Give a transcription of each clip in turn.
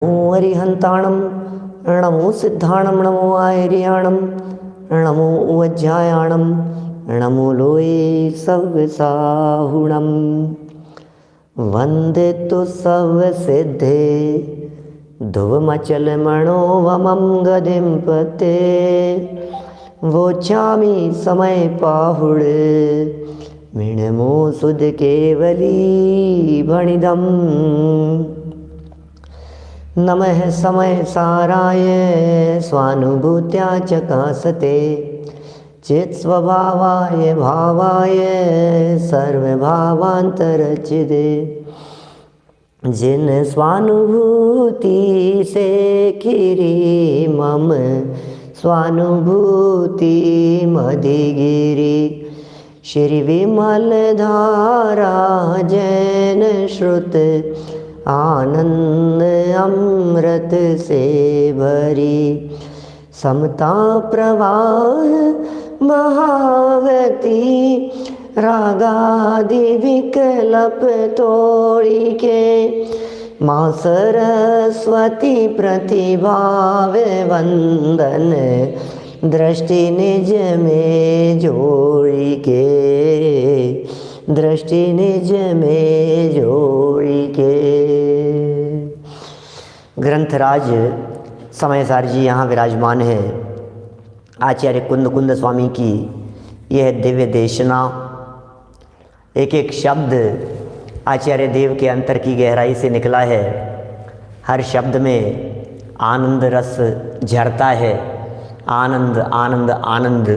नमो अरिहंताणं नमो सिद्धाणं नमो आयर्याणं नमो उज्जायाणं नमो लोये सव्यसाहुणं वन्दे तु सव्यसिद्धे ध्रुवमचलमणोवमं गदिं पते वोचामि समय पाहुळे मिणमो सुध केवली भणिदम् नमः समय साराय स्वानुभूत्या चकासते चित् स्वभावाय भावाय सर्वभावांतरचिदे जिन स्वानुभूति से खीरी मम स्वानुभूति मधिगिरी श्री विमल धारा जैन श्रुत आनंद अमृत से भरी समता प्रवाह महावती रागादि विकल्प तोड़ी के माँ सरस्वती प्रतिभाव वंदन दृष्टि निज में जोड़ी के दृष्टि निज में जोड़ी के। ग्रंथराज समयसार जी यहाँ विराजमान है। आचार्य कुंद स्वामी की यह दिव्य देशना, एक एक शब्द आचार्य देव के अंतर की गहराई से निकला है। हर शब्द में आनंद रस झरता है। आनंद आनंद आनंद,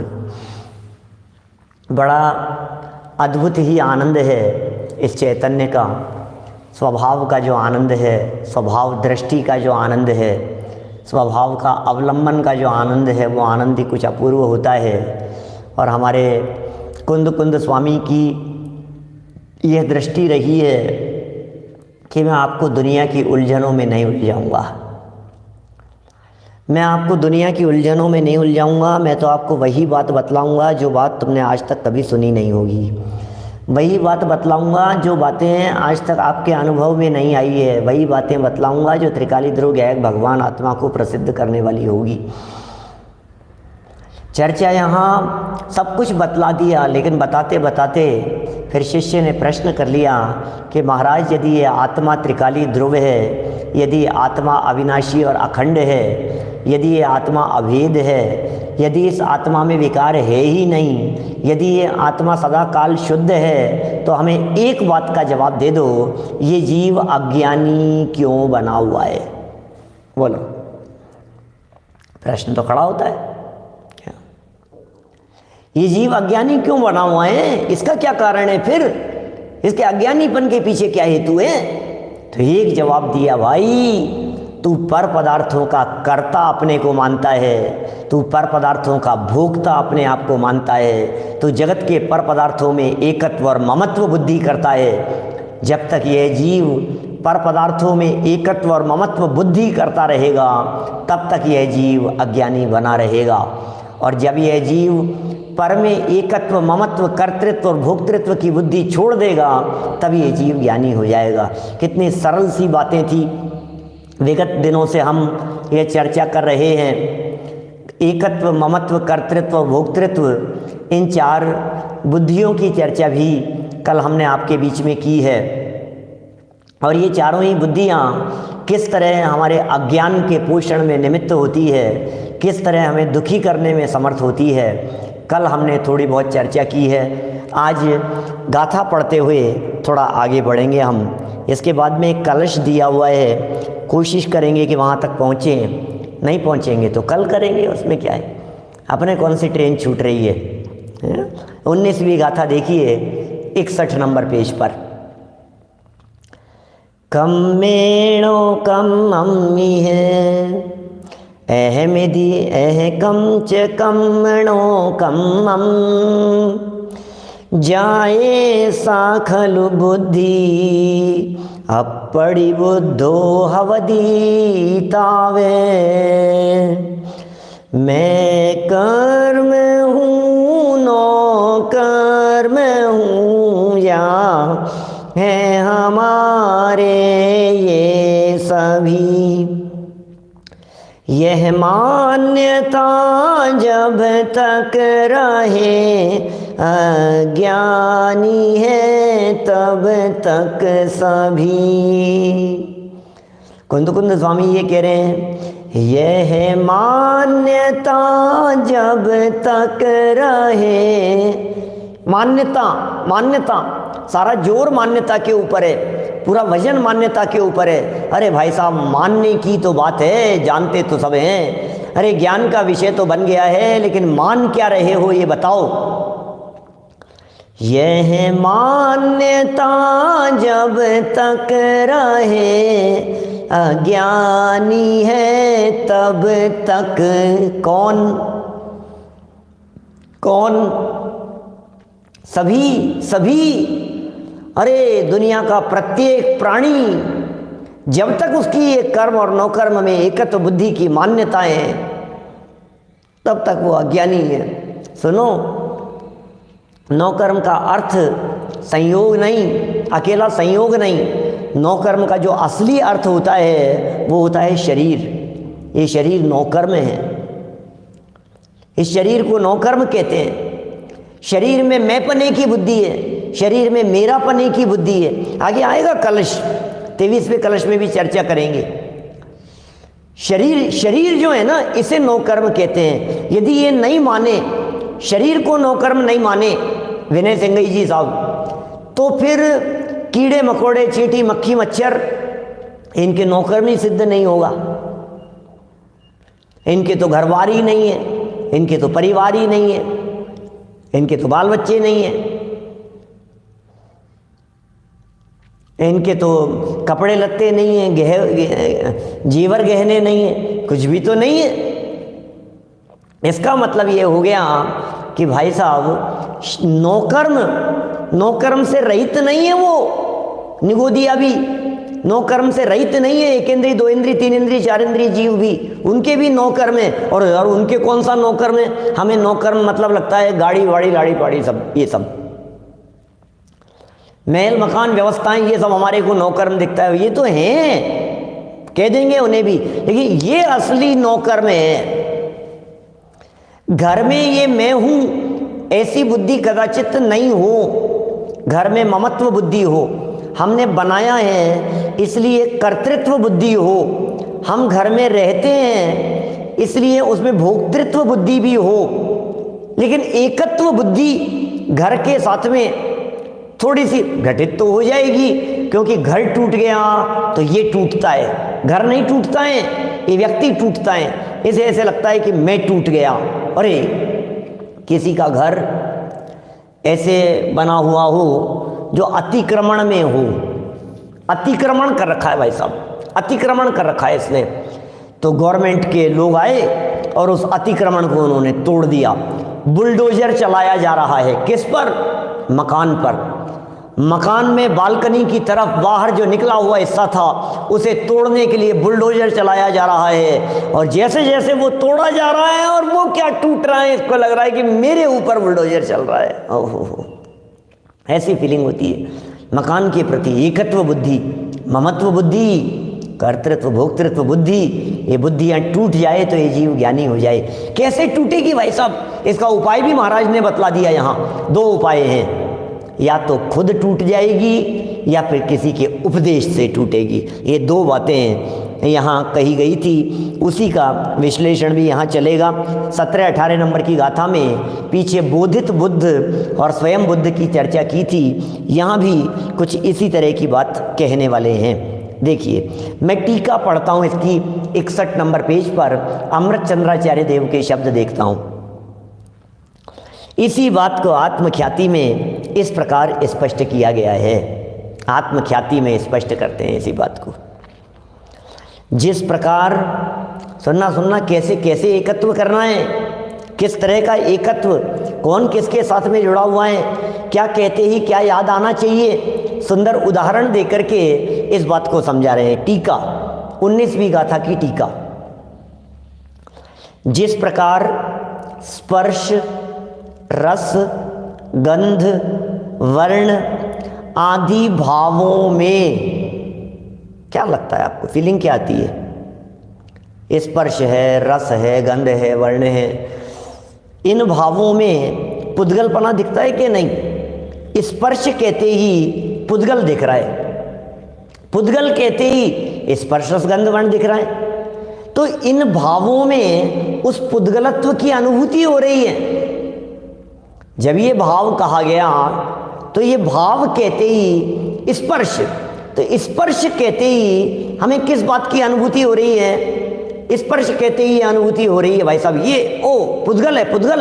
बड़ा अद्भुत ही आनंद है इस चैतन्य का। स्वभाव का जो आनंद है, स्वभाव दृष्टि का जो आनंद है, स्वभाव का अवलंबन का जो आनंद है, वो आनंद ही कुछ अपूर्व होता है। और हमारे कुंद स्वामी की यह दृष्टि रही है कि मैं आपको दुनिया की उलझनों में नहीं उलझाऊंगा, मैं आपको दुनिया की उलझनों में नहीं उलझाऊंगा। मैं तो आपको वही बात बतलाऊंगा जो बात तुमने आज तक कभी सुनी नहीं होगी, वही बात बतलाऊंगा जो बातें आज तक आपके अनुभव में नहीं आई है, वही बातें बतलाऊंगा जो त्रिकाली ध्रुव गायक भगवान आत्मा को प्रसिद्ध करने वाली होगी। चर्चा यहाँ सब कुछ बतला दिया, लेकिन बताते बताते फिर शिष्य ने प्रश्न कर लिया कि महाराज, यदि ये आत्मा त्रिकाली ध्रुव है, यदि आत्मा अविनाशी और अखंड है, यदि ये आत्मा अभेद है, यदि इस आत्मा में विकार है ही नहीं, यदि ये आत्मा सदा काल शुद्ध है, तो हमें एक बात का जवाब दे दो, ये जीव अज्ञानी क्यों बना हुआ है? बोलो, प्रश्न तो खड़ा होता है। क्या ये जीव अज्ञानी क्यों बना हुआ है? इसका क्या कारण है? फिर इसके अज्ञानीपन के पीछे क्या हेतु है? तो एक जवाब दिया, भाई तू पर पदार्थों का कर्ता अपने को मानता है, तू पर पदार्थों का भोक्ता अपने आप को मानता है, तू जगत के पर पदार्थों में एकत्व और ममत्व बुद्धि करता है। जब तक यह जीव पर पदार्थों में एकत्व और ममत्व बुद्धि करता रहेगा, तब तक यह जीव अज्ञानी बना रहेगा। और जब यह जीव पर में एकत्व, ममत्व, कर्तृत्व और भोक्तृत्व की बुद्धि छोड़ देगा, तब यह जीव ज्ञानी हो जाएगा। कितनी सरल सी बातें थी। विगत दिनों से हम ये चर्चा कर रहे हैं, एकत्व, ममत्व, कर्तृत्व और भोक्तृत्व, इन चार बुद्धियों की चर्चा भी कल हमने आपके बीच में की है। और ये चारों ही बुद्धियाँ किस तरह हमारे अज्ञान के पोषण में निमित्त होती है, किस तरह हमें दुखी करने में समर्थ होती है, कल हमने थोड़ी बहुत चर्चा की है। आज गाथा पढ़ते हुए थोड़ा आगे बढ़ेंगे हम। इसके बाद में एक कलश दिया हुआ है, कोशिश करेंगे कि वहाँ तक पहुँचें। नहीं पहुँचेंगे तो कल करेंगे, उसमें क्या है, अपने कौन सी ट्रेन छूट रही है? 19वीं गाथा देखिए 61 नंबर पेज पर। कम मेणो कम अम्मी है अहमिदी अह कम च कमणो कम अम जाए साखलु बुद्धि अपड़ी बुद्धो हवदीतावे। मैं कर्म हूँ नो कर्म हूँ या है हमारे ये सभी यह मान्यता जब तक रहे अज्ञानी है तब तक सभी। कुंद स्वामी ये कह रहे हैं, यह मान्यता जब तक रहे। मान्यता सारा जोर मान्यता के ऊपर है, पूरा वजन मान्यता के ऊपर है। अरे भाई साहब, मानने की तो बात है, जानते तो सब हैं। अरे ज्ञान का विषय तो बन गया है, लेकिन मान क्या रहे हो ये बताओ। यह मान्यता जब तक रहे अज्ञानी है तब तक। कौन? सभी। अरे दुनिया का प्रत्येक प्राणी जब तक उसकी ये कर्म और नौकर्म में एकत्व बुद्धि की मान्यताएं हैं तब तक वो अज्ञानी है। सुनो, नौकर्म का अर्थ संयोग नहीं, अकेला संयोग नहीं। नौकर्म का जो असली अर्थ होता है वो होता है शरीर। ये शरीर नौकर्म है, इस शरीर को नौकर्म कहते हैं। शरीर में मैं पने की बुद्धि है, शरीर में मेरा पने की बुद्धि है। आगे आएगा कलश, 23वें कलश में भी चर्चा करेंगे। शरीर जो है ना, इसे नौकर्म कहते हैं। यदि ये नहीं माने, शरीर को नौकर्म नहीं माने विनय सिंघई जी साहब, तो फिर कीड़े मकोड़े चींटी मक्खी मच्छर इनके नौकर्म ही सिद्ध नहीं होगा। इनके तो घरवार ही नहीं है, इनके तो परिवार ही नहीं है, इनके तो बाल बच्चे नहीं है, इनके तो कपड़े लत्ते नहीं हैं, जेवर गहने नहीं है, कुछ भी तो नहीं है। इसका मतलब ये हो गया कि भाई साहब नौकर्म से रहित नहीं है वो। निगोदिया भी नौकर्म से रहित नहीं है। एक इंद्री, दो इंद्री, तीन इंद्री, चार इंद्री जीव भी, उनके भी नौकर्म है। और उनके कौन सा नौकर्म है? हमें नौकर्म मतलब लगता है गाड़ी वाड़ी लाड़ी पाड़ी सब, ये सब महल मकान व्यवस्थाएं, ये सब हमारे को नौकर्म दिखता है। ये तो हैं, कह देंगे उन्हें भी, लेकिन ये असली नौकर्म है। घर में ये मैं हूं ऐसी बुद्धि कदाचित नहीं हो, घर में ममत्व बुद्धि हो। हमने बनाया है इसलिए कर्तृत्व बुद्धि हो। हम घर में रहते हैं इसलिए उसमें भोक्तृत्व बुद्धि भी हो। लेकिन एकत्व बुद्धि घर के साथ में थोड़ी सी घटित तो हो जाएगी, क्योंकि घर टूट गया तो ये टूटता है, घर नहीं टूटता है, ये व्यक्ति टूटता है। इसे ऐसे लगता है कि मैं टूट गया। अरे किसी का घर ऐसे बना हुआ हो जो अतिक्रमण में हो, अतिक्रमण कर रखा है भाई साहब, अतिक्रमण कर रखा है इसने, तो गवर्नमेंट के लोग आए और उस अतिक्रमण को उन्होंने तोड़ दिया। बुलडोजर चलाया जा रहा है, किस पर? मकान पर। मकान में बालकनी की तरफ बाहर जो निकला हुआ हिस्सा था उसे तोड़ने के लिए बुलडोजर चलाया जा रहा है। और जैसे जैसे वो तोड़ा जा रहा है और वो क्या टूट रहा है, इसको लग रहा है कि मेरे ऊपर बुलडोजर चल रहा है। ओहो, ऐसी फीलिंग होती है मकान के प्रति। एकत्व बुद्धि, ममत्व बुद्धि, कर्तृत्व भोक्तृत्व बुद्धि, ये बुद्धियाँ टूट जाए तो ये जीव ज्ञानी हो जाए। कैसे टूटेगी भाई साहब? इसका उपाय भी महाराज ने बतला दिया। यहाँ दो उपाय हैं, या तो खुद टूट जाएगी या फिर किसी के उपदेश से टूटेगी। ये दो बातें यहाँ कही गई थी, उसी का विश्लेषण भी यहाँ चलेगा। 17-18 नंबर की गाथा में पीछे बोधित बुद्ध और स्वयं बुद्ध की चर्चा की थी, यहाँ भी कुछ इसी तरह की बात कहने वाले हैं। देखिए, मैं टीका पढ़ता हूँ इसकी 61 नंबर पेज पर, अमृत चंद्राचार्य देव के शब्द देखता हूँ। इसी बात को आत्मख्याति में इस प्रकार स्पष्ट किया गया है। आत्मख्याति में स्पष्ट करते हैं इसी बात को। जिस प्रकार, सुनना कैसे कैसे एकत्व करना है, किस तरह का एकत्व, कौन किसके साथ में जुड़ा हुआ है, क्या कहते ही क्या याद आना चाहिए, सुंदर उदाहरण देकर के इस बात को समझा रहे हैं। टीका, 19वीं गाथा की टीका। जिस प्रकार स्पर्श, रस, गंध, वर्ण आदि भावों में, क्या लगता है आपको, फीलिंग क्या आती है? स्पर्श है, रस है, गंध है, वर्ण है, इन भावों में पुद्गलपना दिखता है कि नहीं? स्पर्श कहते ही पुद्गल दिख रहा है, पुद्गल कहते ही स्पर्श रस गंध वर्ण दिख रहा है। तो इन भावों में उस पुद्गलत्व की अनुभूति हो रही है। जब ये भाव कहा गया तो ये भाव कहते ही स्पर्श, तो स्पर्श कहते ही हमें किस बात की अनुभूति हो रही है? स्पर्श कहते ही अनुभूति हो रही है भाई साहब, ये ओ पुद्गल है, पुद्गल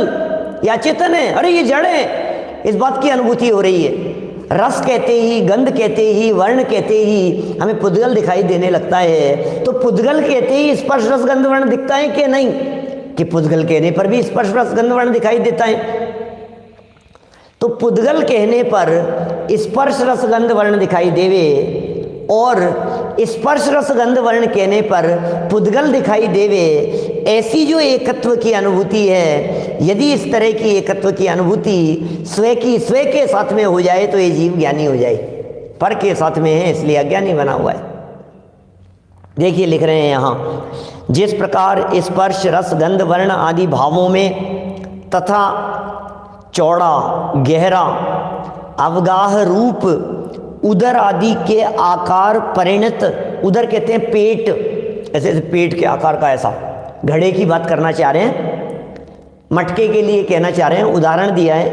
या चेतन है, अरे ये जड़ है, इस बात की अनुभूति हो रही है। रस कहते ही, गंध कहते ही, वर्ण कहते ही हमें पुद्गल दिखाई देने लगता है। तो पुद्गल कहते ही स्पर्श रस गंध वर्ण दिखता है कि नहीं? कि पुद्गल कहने पर भी स्पर्श रस गंध वर्ण दिखाई देता है। तो पुद्गल कहने पर स्पर्श रस गंध वर्ण दिखाई देवे और स्पर्श रस गंध वर्ण कहने पर पुद्गल दिखाई देवे, ऐसी जो एकत्व की अनुभूति है, यदि इस तरह की एकत्व की अनुभूति स्वयं के साथ में हो जाए तो ये जीव ज्ञानी हो जाए। पर के साथ में है इसलिए अज्ञानी बना हुआ है। देखिए लिख रहे हैं यहाँ, जिस प्रकार स्पर्श रस गंध वर्ण आदि भावों में तथा चौड़ा गहरा अवगाह रूप उदर आदि के आकार परिणत, उदर कहते हैं पेट, ऐसे पेट के आकार का, ऐसा घड़े की बात करना चाह रहे हैं, मटके के लिए कहना चाह रहे हैं, उदाहरण दिया है।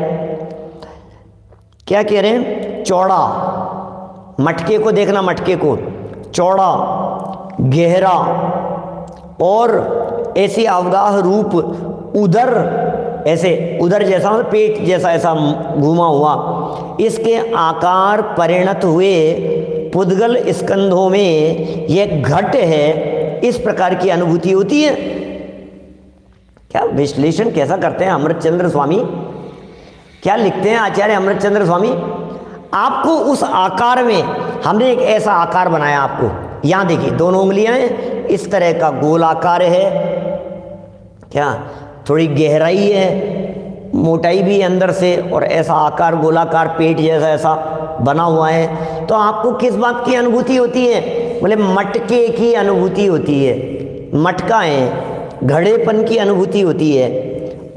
क्या कह रहे हैं? चौड़ा, मटके को देखना, मटके को चौड़ा गहरा और ऐसे अवगाह रूप उदर, ऐसे उदर जैसा मतलब पेट जैसा ऐसा घूमा हुआ, इसके आकार परिणत हुए पुद्गल स्कंधों में यह घट है, इस प्रकार की अनुभूति होती है। क्या विश्लेषण कैसा करते हैं अमृतचंद्र स्वामी, क्या लिखते हैं आचार्य अमृतचंद्र स्वामी? आपको उस आकार में हमने एक ऐसा आकार बनाया, आपको यहां देखिए दोनों उंगलियां हैं, इस तरह का गोल आकार है, क्या थोड़ी गहराई है, मोटाई भी अंदर से, और ऐसा आकार गोलाकार पेट जैसा ऐसा बना हुआ है। तो आपको किस बात की अनुभूति होती है? बोले मटके की अनुभूति होती है, मटका है, घड़ेपन की अनुभूति होती है।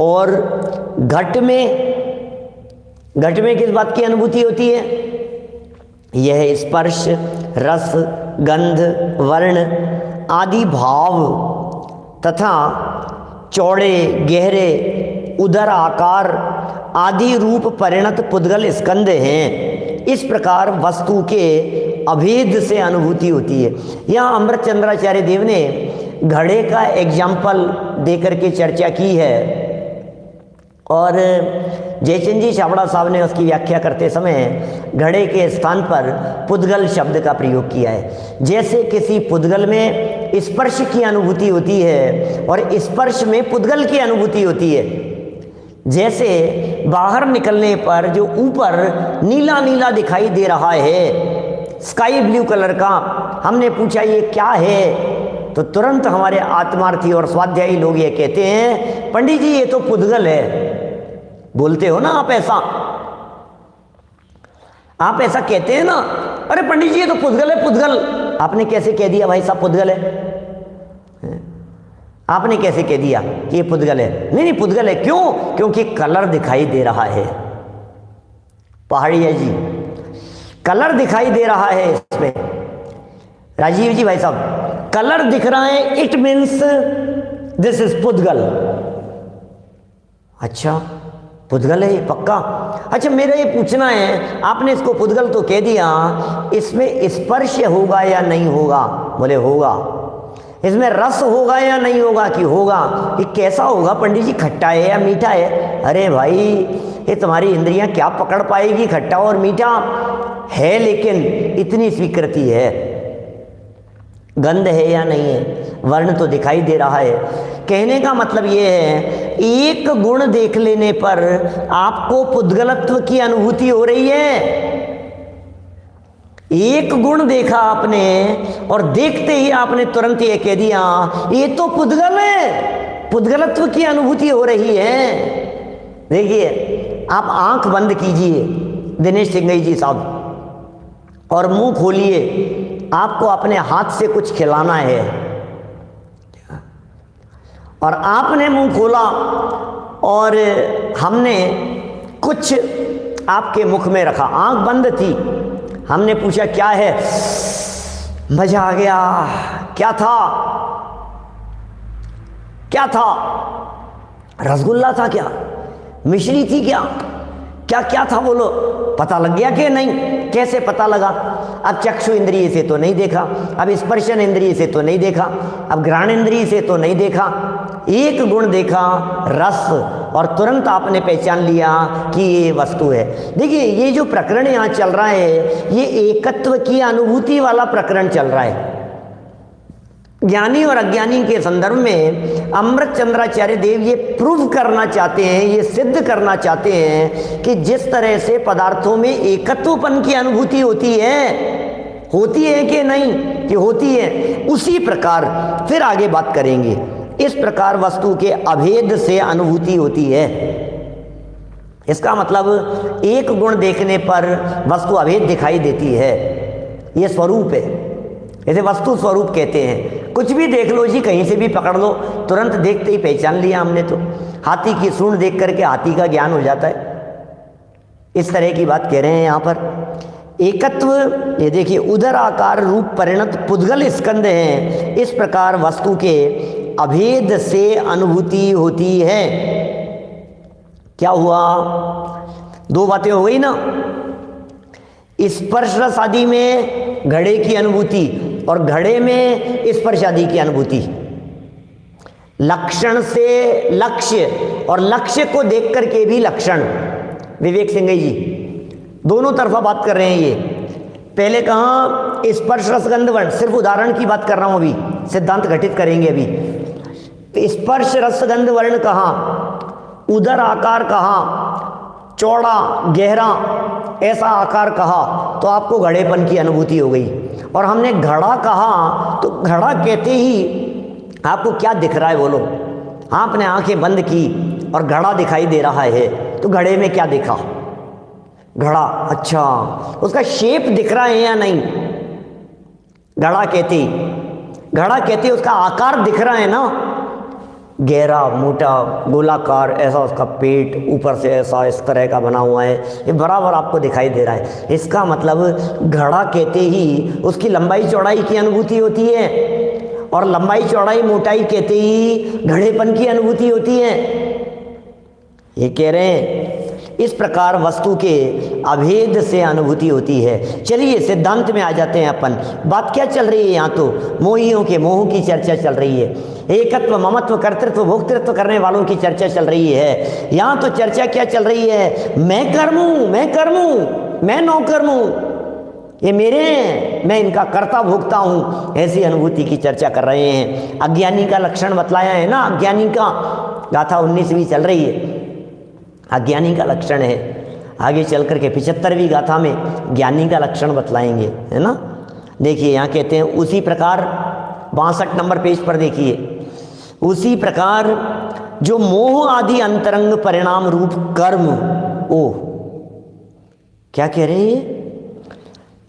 और घट में किस बात की अनुभूति होती है? यह स्पर्श रस गंध वर्ण आदि भाव तथा चौड़े गहरे उदर आकार आदि रूप परिणत पुद्गल स्कंद हैं। इस प्रकार वस्तु के अभेद से अनुभूति होती है। यहाँ अमृतचंद्राचार्य देव ने घड़े का एग्जाम्पल देकर के चर्चा की है और जयचंद जी छाबड़ा साहब ने उसकी व्याख्या करते समय घड़े के स्थान पर पुद्गल शब्द का प्रयोग किया है। जैसे किसी पुद्गल में स्पर्श की अनुभूति होती है और स्पर्श में पुद्गल की अनुभूति होती है। जैसे बाहर निकलने पर जो ऊपर नीला नीला दिखाई दे रहा है, स्काई ब्लू कलर का, हमने पूछा ये क्या है, तो तुरंत हमारे आत्मार्थी और स्वाध्यायी लोग ये कहते हैं पंडित जी ये तो पुद्गल है। बोलते हो ना आप ऐसा कहते हैं ना, अरे पंडित जी ये तो पुद्गल है, पुद्गल। आपने कैसे कह दिया भाई साहब पुद्गल है? आपने कैसे कह दिया कि ये पुद्गल है? नहीं पुद्गल है। क्यों? क्योंकि कलर दिखाई दे रहा है। पहाड़िया जी, कलर दिखाई दे रहा है इसमें। राजीव जी भाई साहब, कलर दिख रहा है, इट मीन्स दिस इज पुद्गल। अच्छा पुद्गल है ये पक्का? अच्छा मेरा ये पूछना है, आपने इसको पुद्गल तो कह दिया, इसमें स्पर्श होगा या नहीं होगा? बोले होगा। इसमें रस होगा या नहीं होगा? कि होगा। ये कैसा होगा पंडित जी, खट्टा है या मीठा है? अरे भाई ये तुम्हारी इंद्रियां क्या पकड़ पाएगी, खट्टा और मीठा है, लेकिन इतनी स्वीकृति है। गंध है या नहीं है? वर्ण तो दिखाई दे रहा है। कहने का मतलब ये है एक गुण देख लेने पर आपको पुद्गलत्व की अनुभूति हो रही है। एक गुण देखा आपने और देखते ही आपने तुरंत ये कह दिया ये तो पुद्गल है, पुद्गलत्व की अनुभूति हो रही है। देखिए आप आंख बंद कीजिए दिनेश सिंघई जी साहब और मुंह खोलिए, आपको अपने हाथ से कुछ खिलाना है। और आपने मुंह खोला और हमने कुछ आपके मुख में रखा, आंख बंद थी, हमने पूछा क्या है, मजा आ गया, क्या था, क्या था, रसगुल्ला था क्या, मिश्री थी क्या, क्या क्या था बोलो, पता लग गया कि नहीं, कैसे पता लगा, अब चक्षु इंद्रिय से तो नहीं देखा, अब स्पर्शन इंद्रिय से तो नहीं देखा, अब घ्राण इंद्रिय से तो नहीं देखा, एक गुण देखा रस, और तुरंत आपने पहचान लिया कि ये वस्तु है। देखिए ये जो प्रकरण यहाँ चल रहा है ये एकत्व की अनुभूति वाला प्रकरण चल रहा है। ज्ञानी और अज्ञानी के संदर्भ में अमृत चंद्राचार्य देव ये प्रूव करना चाहते हैं, ये सिद्ध करना चाहते हैं कि जिस तरह से पदार्थों में एकत्वपन की अनुभूति होती है कि नहीं, कि होती है, उसी प्रकार फिर आगे बात करेंगे, इस प्रकार वस्तु के अभेद से अनुभूति होती है। इसका मतलब एक गुण देखने पर वस्तु अभेद दिखाई देती है, ये स्वरूप है, इसे वस्तु स्वरूप कहते हैं। कुछ भी देख लो जी, कहीं से भी पकड़ लो, तुरंत देखते ही पहचान लिया हमने, तो हाथी की सूंड देख करके हाथी का ज्ञान हो जाता है, इस तरह की बात कह रहे हैं यहाँ पर। एकत्व, ये देखिए, उदर आकार रूप परिणत पुद्गल स्कंद हैं, इस प्रकार वस्तु के अभेद से अनुभूति होती है। क्या हुआ, दो बातें हो गई ना, स्पर्श रस आदि में घड़े की अनुभूति और घड़े में स्पर्श आदि की अनुभूति, लक्षण से लक्ष्य और लक्ष्य को देख करके भी लक्षण। विवेक सिंह जी दोनों तरफा बात कर रहे हैं। ये पहले कहाँ स्पर्श रसगंध वर्ण, सिर्फ उदाहरण की बात कर रहा हूं, अभी सिद्धांत घटित करेंगे। अभी स्पर्श रसगंध वर्ण कहाँ, उदर आकार कहाँ, चौड़ा गहरा ऐसा आकार कहा तो आपको घड़ेपन की अनुभूति हो गई। और हमने घड़ा कहा तो घड़ा कहते ही आपको क्या दिख रहा है बोलो, आपने आंखें बंद की और घड़ा दिखाई दे रहा है, तो घड़े में क्या दिखा, घड़ा, अच्छा उसका शेप दिख रहा है या नहीं, घड़ा कहते उसका आकार दिख रहा है ना, गहरा मोटा गोलाकार ऐसा उसका पेट, ऊपर से ऐसा इस तरह का बना हुआ है, ये बराबर आपको दिखाई दे रहा है। इसका मतलब घड़ा कहते ही उसकी लंबाई चौड़ाई की अनुभूति होती है, और लंबाई चौड़ाई मोटाई कहते ही घड़ेपन की अनुभूति होती है। ये कह रहे हैं इस प्रकार वस्तु के अभेद से अनुभूति होती है। चलिए सिद्धांत में आ जाते हैं अपन। बात क्या चल रही है यहाँ, तो मोहियों के मोह की चर्चा चल रही है, एकत्व ममत्व कर्तृत्व भोक्तृत्व करने वालों की चर्चा चल रही है। यहाँ तो चर्चा क्या चल रही है, मैं कर्मूं, मैं नौकर्मूं, ये मेरे हैं, मैं इनका कर्ता भोगता हूँ, ऐसी अनुभूति की चर्चा कर रहे हैं। अज्ञानी का लक्षण बतलाया है ना, अज्ञानी का, गाथा 19वीं चल रही है, अज्ञानी का लक्षण है। आगे चल करके 75वीं गाथा में ज्ञानी का लक्षण बतलाएंगे, है ना। देखिए यहाँ कहते हैं उसी प्रकार 62 नंबर पेज पर देखिए, उसी प्रकार जो मोह आदि अंतरंग परिणाम रूप कर्म, ओ क्या कह रहे हैं,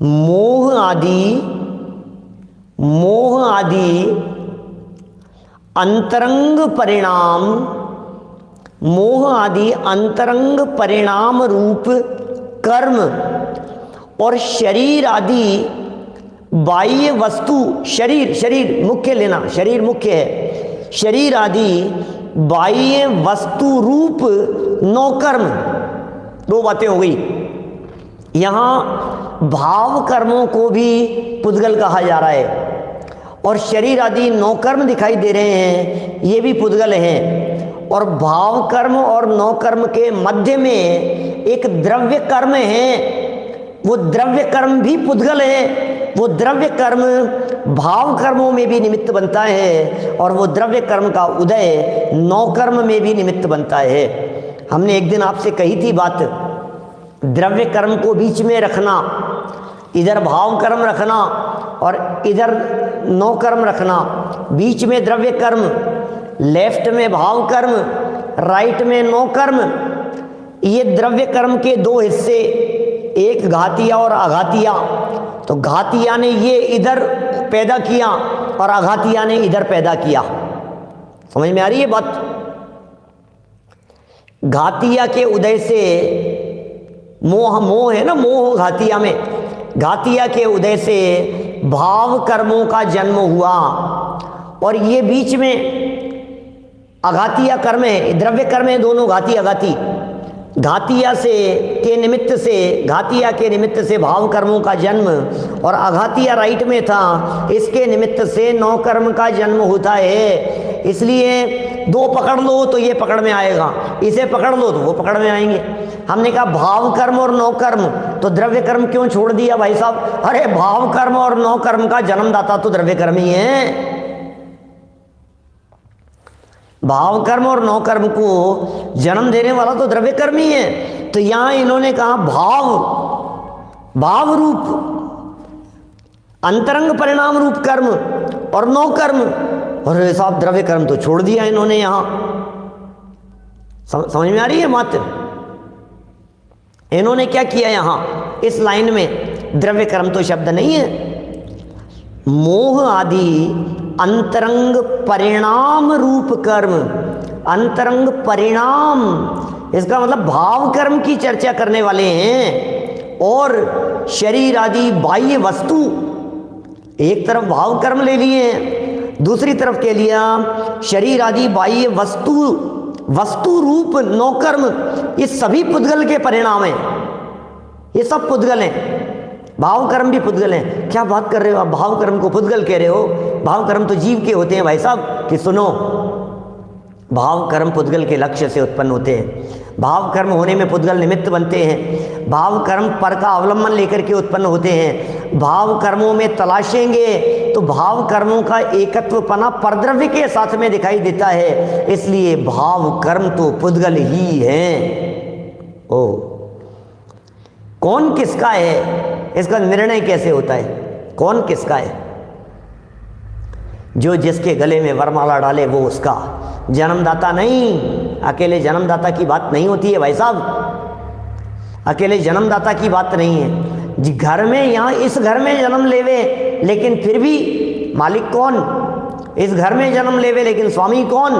मोह आदि अंतरंग परिणाम, मोह आदि अंतरंग परिणाम रूप कर्म और शरीर आदि बाह्य वस्तु, शरीर मुख्य लेना, शरीर मुख्य है, शरीर आदि बाह्य वस्तु रूप नौकर्म, दो बातें हो गई। यहाँ भाव कर्मों को भी पुद्गल कहा जा रहा है, और शरीर आदि नौकर्म दिखाई दे रहे हैं, ये भी पुद्गल हैं। और भाव कर्म और नौकर्म के मध्य में एक द्रव्य कर्म है, वो द्रव्य कर्म भी पुद्गल है। वो द्रव्य कर्म भाव कर्मों में भी निमित्त बनता है, और वो द्रव्य कर्म का उदय नौकर्म में भी निमित्त बनता है। हमने एक दिन आपसे कही थी बात, द्रव्य कर्म को बीच में रखना, इधर भाव कर्म रखना और इधर नौकर्म रखना, बीच में द्रव्य कर्म, लेफ्ट में भाव कर्म, राइट में नौकर्म। ये द्रव्य कर्म के दो हिस्से, एक घातिया और अघातिया। तो घातिया ने ये इधर पैदा किया और अघातिया ने इधर पैदा किया, समझ में आ रही है बात? घातिया के उदय से मोह, मोह है ना, मोह घातिया में, घातिया के उदय से भाव कर्मों का जन्म हुआ, और ये बीच में अघातिया कर्म है, द्रव्य कर्म है दोनों, घाती अघाती। घातिया से के निमित्त से, घातिया के निमित्त से भाव कर्मों का जन्म, और अघातिया राइट में था, इसके निमित्त से नौ कर्म का जन्म होता है। इसलिए दो पकड़ लो तो ये पकड़ में आएगा, इसे पकड़ लो तो वो पकड़ में आएंगे। हमने कहा भाव कर्म और नौ कर्म, तो द्रव्य कर्म क्यों छोड़ दिया भाई साहब? अरे भाव कर्म और नौ कर्म का जन्मदाता तो द्रव्य कर्म ही है। भाव कर्म और नौ कर्म को जन्म देने वाला तो द्रव्य कर्म ही है। तो यहां इन्होंने कहा भाव रूप अंतरंग परिणाम रूप कर्म और नौ कर्म, और साहब द्रव्य कर्म तो छोड़ दिया इन्होंने। यहां समझ में आ रही है बात? इन्होंने क्या किया यहां इस लाइन में? द्रव्य कर्म तो शब्द नहीं है, मोह आदि अंतरंग परिणाम रूप कर्म, अंतरंग परिणाम, इसका मतलब भाव कर्म की चर्चा करने वाले हैं। और शरीर आदि बाह्य वस्तु, एक तरफ भाव कर्म ले लिए हैं, दूसरी तरफ के लिया शरीर आदि बाह्य वस्तु, वस्तु रूप नौ कर्म, ये सभी पुद्गल के परिणाम हैं। ये सब पुद्गल हैं, भाव कर्म भी पुद्गल हैं। क्या बात कर रहे हो आप, भाव कर्म को पुद्गल कह रहे हो? भाव कर्म तो जीव के होते हैं भाई साहब। कि सुनो, भाव कर्म पुद्गल के लक्ष्य से उत्पन्न होते हैं, भाव कर्म होने में पुद्गल निमित्त बनते हैं, भाव कर्म पर का अवलंबन लेकर के उत्पन्न होते हैं। भाव कर्मों में तलाशेंगे तो भाव कर्मों का एकत्वपना परद्रव्य के साथ में दिखाई देता है, इसलिए भाव कर्म तो पुद्गल ही हैं। ओ, कौन किसका है इसका निर्णय कैसे होता है? कौन किसका है? जो जिसके गले में वरमाला डाले वो उसका, जन्मदाता नहीं। अकेले जन्मदाता की बात नहीं होती है भाई साहब, अकेले जन्मदाता की बात नहीं है। घर में, यहाँ इस घर में जन्म लेवे लेकिन फिर भी मालिक कौन? इस घर में जन्म लेवे लेकिन स्वामी कौन?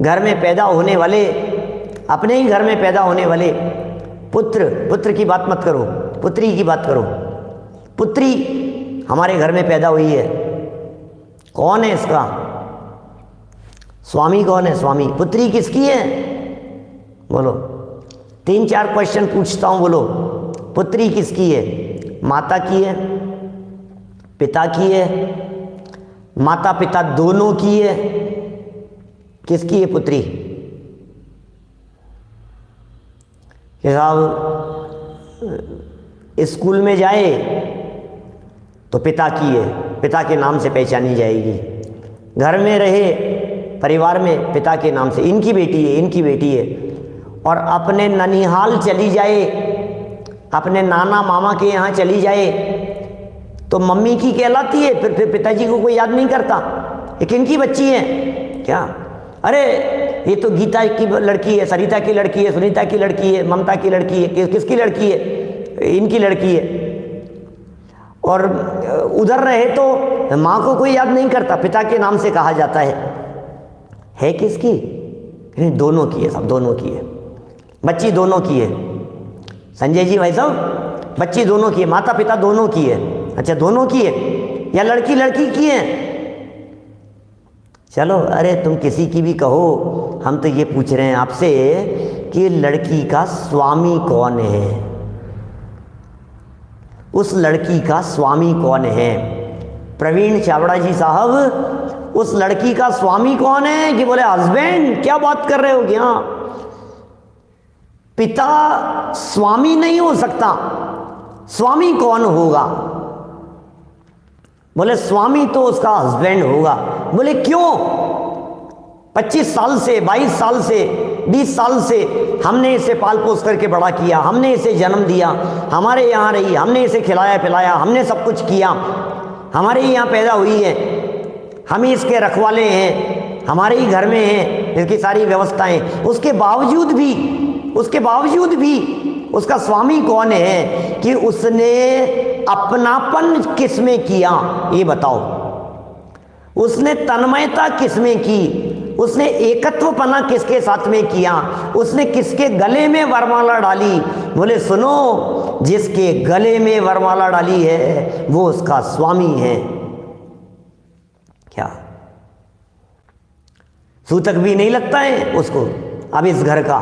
घर में पैदा होने वाले, अपने ही घर में पैदा होने वाले पुत्र, पुत्र की बात मत करो, पुत्री की बात करो। पुत्री हमारे घर में पैदा हुई है, कौन है इसका? स्वामी कौन है? स्वामी। पुत्री किसकी है? बोलो, 3-4 क्वेश्चन पूछता हूं, बोलो। पुत्री किसकी है? माता की है, पिता की है, माता पिता दोनों की है, किसकी है पुत्री? कि साहब स्कूल में जाए तो पिता की है, पिता के नाम से पहचानी जाएगी। घर में रहे परिवार में पिता के नाम से, इनकी बेटी है, इनकी बेटी है। और अपने ननिहाल चली जाए, अपने नाना मामा के यहाँ चली जाए तो मम्मी की कहलाती है, फिर पिताजी को कोई याद नहीं करता। ये किनकी बच्ची है? क्या? अरे ये तो गीता की लड़की है, सरिता की लड़की है, सुनीता की लड़की है, ममता की लड़की है, किसकी लड़की है? इनकी लड़की है। और उधर रहे तो माँ को कोई याद नहीं करता, पिता के नाम से कहा जाता है किसकी? दोनों की है, सब दोनों की है, बच्ची दोनों की है। संजय जी भाई साहब, बच्ची दोनों की है, माता पिता दोनों की है। अच्छा, दोनों की है या लड़की लड़की की है? चलो, अरे तुम किसी की भी कहो, हम तो ये पूछ रहे हैं आपसे कि लड़की का स्वामी कौन है? उस लड़की का स्वामी कौन है? प्रवीण चावड़ा जी साहब, उस लड़की का स्वामी कौन है? कि बोले हस्बैंड। क्या बात कर रहे हो? क्या पिता स्वामी नहीं हो सकता? स्वामी कौन होगा? बोले स्वामी तो उसका हस्बैंड होगा। बोले क्यों? 25 साल से, 22 साल से, 20 साल से हमने इसे पाल पोस करके बड़ा किया, हमने इसे जन्म दिया, हमारे यहाँ रही, हमने इसे खिलाया पिलाया, हमने सब कुछ किया, हमारे ही यहाँ पैदा हुई है, हम ही इसके रखवाले हैं, हमारे ही घर में हैं इसकी सारी व्यवस्थाएं। उसके बावजूद भी उसका स्वामी कौन है? कि उसने अपनापन किस में किया? ये बताओ। उसने तन्मयता किसमें की, उसने एकत्वपना किसके साथ में किया, उसने किसके गले में वरमाला डाली। बोले सुनो, जिसके गले में वरमाला डाली है वो उसका स्वामी है। क्या सूतक भी नहीं लगता है उसको। अब इस घर का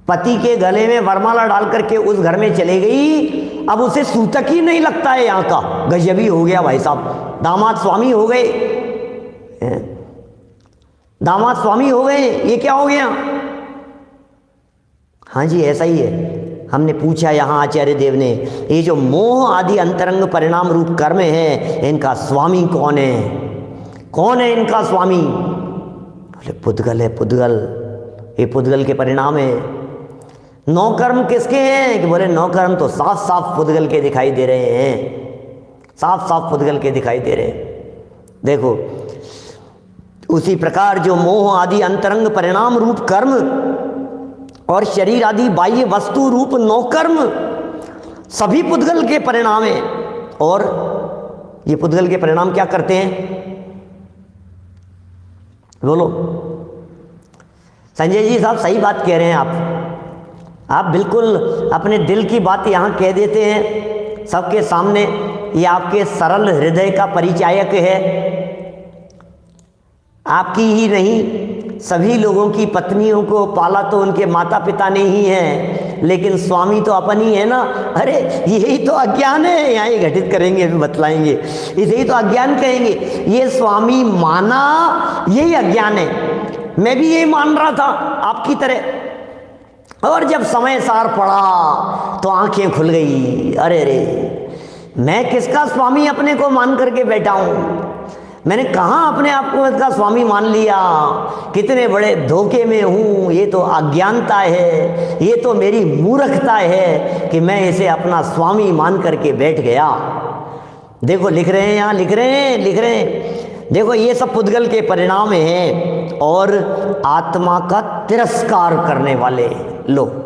पति के गले में वरमाला डाल करके उस घर में चले गई, अब उसे सूतक ही नहीं लगता है यहाँ का। गजबी हो गया भाई साहब, दामाद स्वामी हो गए, दामाद स्वामी हो गए, ये क्या हो गया। हाँ जी ऐसा ही है। हमने पूछा यहाँ आचार्य देव ने, ये जो मोह आदि अंतरंग परिणाम रूप कर्म है, इनका स्वामी कौन है, कौन है इनका स्वामी। बोले पुद्गल है, पुद्गल, ये पुद्गल के परिणाम है। नौ कर्म किसके हैं, कि बोले नौ कर्म तो साफ साफ पुद्गल के दिखाई दे रहे हैं, साफ साफ पुद्गल के दिखाई दे रहे हैं। देखो उसी प्रकार जो मोह आदि अंतरंग परिणाम रूप कर्म और शरीर आदि बाह्य वस्तु रूप नौ कर्म सभी पुद्गल के परिणाम हैं। और ये पुद्गल के परिणाम क्या करते हैं, बोलो। संजय जी साहब सही बात कह रहे हैं आप बिल्कुल अपने दिल की बात यहाँ कह देते हैं सबके सामने। ये आपके सरल हृदय का परिचायक है। आपकी ही नहीं सभी लोगों की पत्नियों को पाला तो उनके माता पिता ने ही है, लेकिन स्वामी तो अपन ही है ना। अरे यही तो अज्ञान है, यहाँ ये घटित करेंगे, अभी बतलाएंगे, इसे तो अज्ञान कहेंगे। ये स्वामी माना यही अज्ञान है। मैं भी यही मान रहा था आपकी तरह, और जब समय सार पड़ा तो आंखें खुल गई। अरे रे, मैं किसका स्वामी अपने को मान करके बैठा हूं, मैंने कहाँ अपने आप को इसका स्वामी मान लिया, कितने बड़े धोखे में हूँ। ये तो अज्ञानता है, ये तो मेरी मूर्खता है कि मैं इसे अपना स्वामी मान करके बैठ गया। देखो लिख रहे हैं यहाँ, लिख रहे हैं। देखो ये सब पुद्गल के परिणाम हैं और आत्मा का तिरस्कार करने वाले लोग।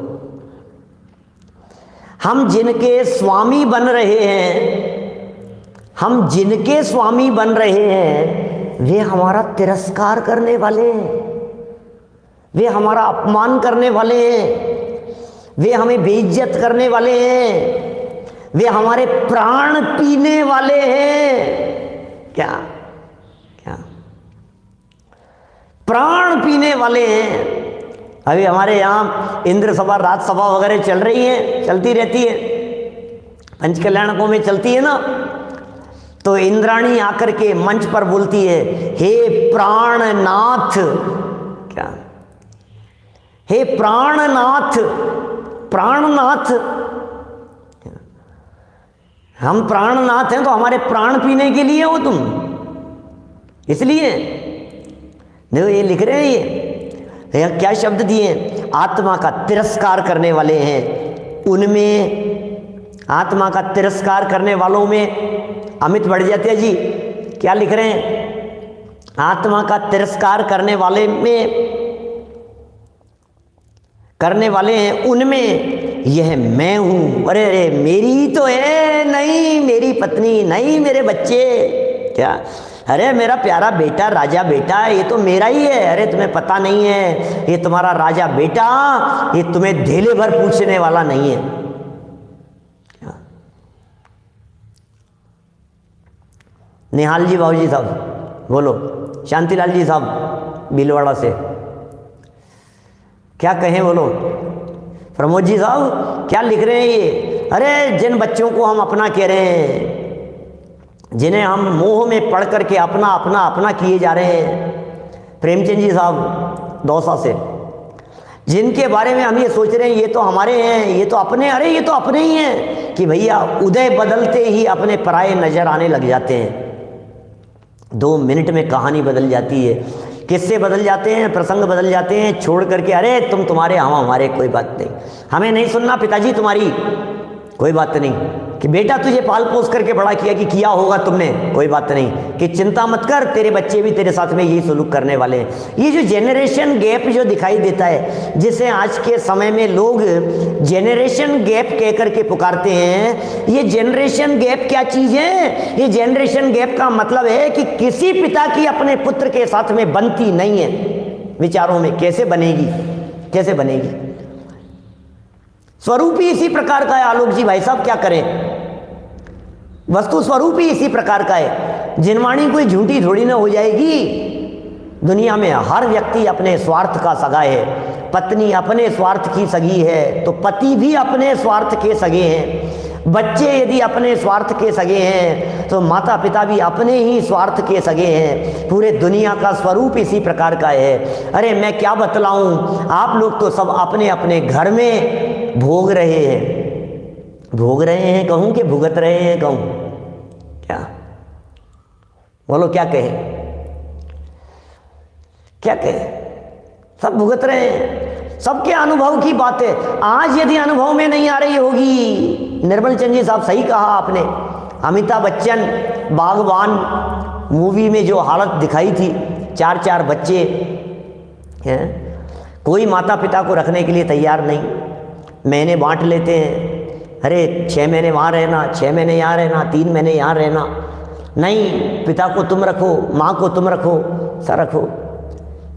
हम जिनके स्वामी बन रहे हैं, हम जिनके स्वामी बन रहे हैं, वे हमारा तिरस्कार करने वाले हैं, वे हमारा अपमान करने वाले हैं, वे हमें बेइज्जत करने वाले हैं, वे हमारे प्राण पीने वाले हैं। क्या क्या प्राण पीने वाले हैं। अभी हमारे यहाँ इंद्र सभा, राजसभा वगैरह चल रही है, चलती रहती है, पंचकल्याणकों में चलती है ना। तो इंद्राणी आकर के मंच पर बोलती है, हे प्राणनाथ, क्या हे प्राणनाथ, प्राणनाथ, हम प्राणनाथ हैं तो हमारे प्राण पीने के लिए हो तुम, इसलिए। देखो ये लिख रहे हैं, ये क्या शब्द दिए, आत्मा का तिरस्कार करने वाले हैं। उनमें आत्मा का तिरस्कार करने वालों में अमित बढ़ जाते हैं जी। क्या लिख रहे हैं, आत्मा का तिरस्कार करने वाले हैं, उनमें यह मैं हूं। अरे अरे मेरी ही तो है, नहीं मेरी पत्नी, नहीं मेरे बच्चे, क्या अरे मेरा प्यारा बेटा, राजा बेटा, ये तो मेरा ही है। अरे तुम्हें पता नहीं है, ये तुम्हारा राजा बेटा, ये तुम्हें धेले भर पूछने वाला नहीं है। निहाल जी बाबूजी साहब बोलो, शांतिलाल जी साहब भीलवाड़ा से क्या कहें, बोलो। प्रमोद जी साहब क्या लिख रहे हैं ये, अरे जिन बच्चों को हम अपना कह रहे हैं, जिन्हें हम मोह में पढ़ करके अपना अपना अपना किए जा रहे हैं, प्रेमचंद जी साहब दौसा से, जिनके बारे में हम ये सोच रहे हैं ये तो हमारे हैं, ये तो अपने, अरे ये तो अपने ही हैं, कि भैया उदय बदलते ही अपने पराये नजर आने लग जाते हैं। 2 मिनट में कहानी बदल जाती है, किस्से बदल जाते हैं, प्रसंग बदल जाते हैं, छोड़ करके अरे तुम तुम्हारे, हम हमारे, कोई बात नहीं, हमें नहीं सुनना पिताजी तुम्हारी, कोई बात नहीं। कि बेटा तुझे पाल पोस करके बड़ा किया, कि किया होगा तुमने, कोई बात नहीं, कि चिंता मत कर, तेरे बच्चे भी तेरे साथ में यही सलूक करने वाले हैं। ये जो जेनरेशन गैप जो दिखाई देता है, जिसे आज के समय में लोग जेनरेशन गैप कह करके पुकारते हैं, ये जेनरेशन गैप क्या चीज है? ये जेनरेशन गैप का मतलब है कि किसी पिता की अपने पुत्र के साथ में बनती नहीं है विचारों में। कैसे बनेगी, कैसे बनेगी? स्वरूप ही इसी प्रकार का है आलोक जी, भाई साहब क्या करें, वस्तु स्वरूप ही इसी प्रकार का है। जिनवाणी कोई झूठी थोड़ी ना हो जाएगी। दुनिया में हर व्यक्ति अपने स्वार्थ का सगा है, पत्नी अपने स्वार्थ की सगी है, तो पति भी अपने स्वार्थ के सगे हैं, बच्चे यदि अपने स्वार्थ के सगे हैं तो माता पिता भी अपने ही स्वार्थ के सगे हैं। पूरे दुनिया का स्वरूप इसी प्रकार का है। अरे मैं क्या बतलाऊं, आप लोग तो सब अपने अपने घर में भोग रहे हैं, भोग रहे हैं कहूं कि भुगत रहे हैं कहूं, क्या बोलो, क्या कहे, क्या कहे? सब भुगत रहे हैं। सबके अनुभव की बात है। आज यदि अनुभव में नहीं आ रही होगी, निर्मल चंद जी साहब सही कहा आपने, अमिताभ बच्चन बागबान मूवी में जो हालत दिखाई थी, 4-4 बच्चे हैं, कोई माता पिता को रखने के लिए तैयार नहीं, महीने बांट लेते हैं। अरे 6 महीने वहाँ रहना, 6 महीने यहाँ रहना, 3 महीने यहाँ रहना, नहीं पिता को तुम रखो, माँ को तुम रखो, सब रखो।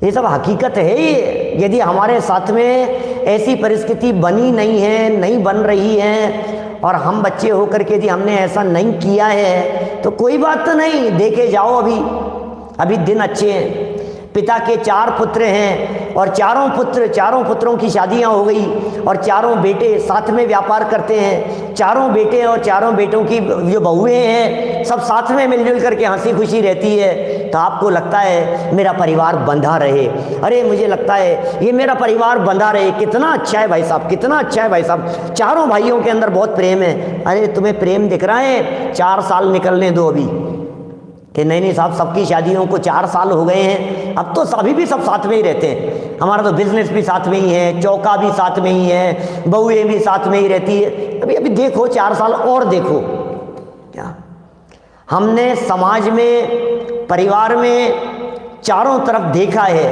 ये सब हकीकत है। ये यदि हमारे साथ में ऐसी परिस्थिति बनी नहीं है, नहीं बन रही है, और हम बच्चे होकर के यदि हमने ऐसा नहीं किया है तो कोई बात तो नहीं, देखे जाओ। अभी दिन अच्छे हैं। पिता के 4 पुत्र हैं और चारों पुत्रों की शादियां हो गई और चारों बेटे साथ में व्यापार करते हैं। चारों बेटे और चारों बेटों की जो बहुएं हैं सब साथ में मिलजुल करके हंसी खुशी रहती है। तो आपको लगता है मेरा परिवार बंधा रहे, अरे मुझे लगता है ये मेरा परिवार बंधा रहे। कितना अच्छा है भाई साहब, कितना अच्छा है भाई साहब, चारों भाइयों के अंदर बहुत प्रेम है। अरे तुम्हें प्रेम दिख रहा है, 4 साल निकलने दो अभी, कि नहीं साहब सबकी शादियों को 4 साल हो गए हैं, अब तो सभी भी सब साथ में ही रहते हैं। हमारा तो बिजनेस भी साथ में ही है, चौका भी साथ में ही है, बहुएं भी साथ में ही रहती है। अभी देखो 4 साल और देखो। क्या हमने समाज में, परिवार में चारों तरफ देखा है,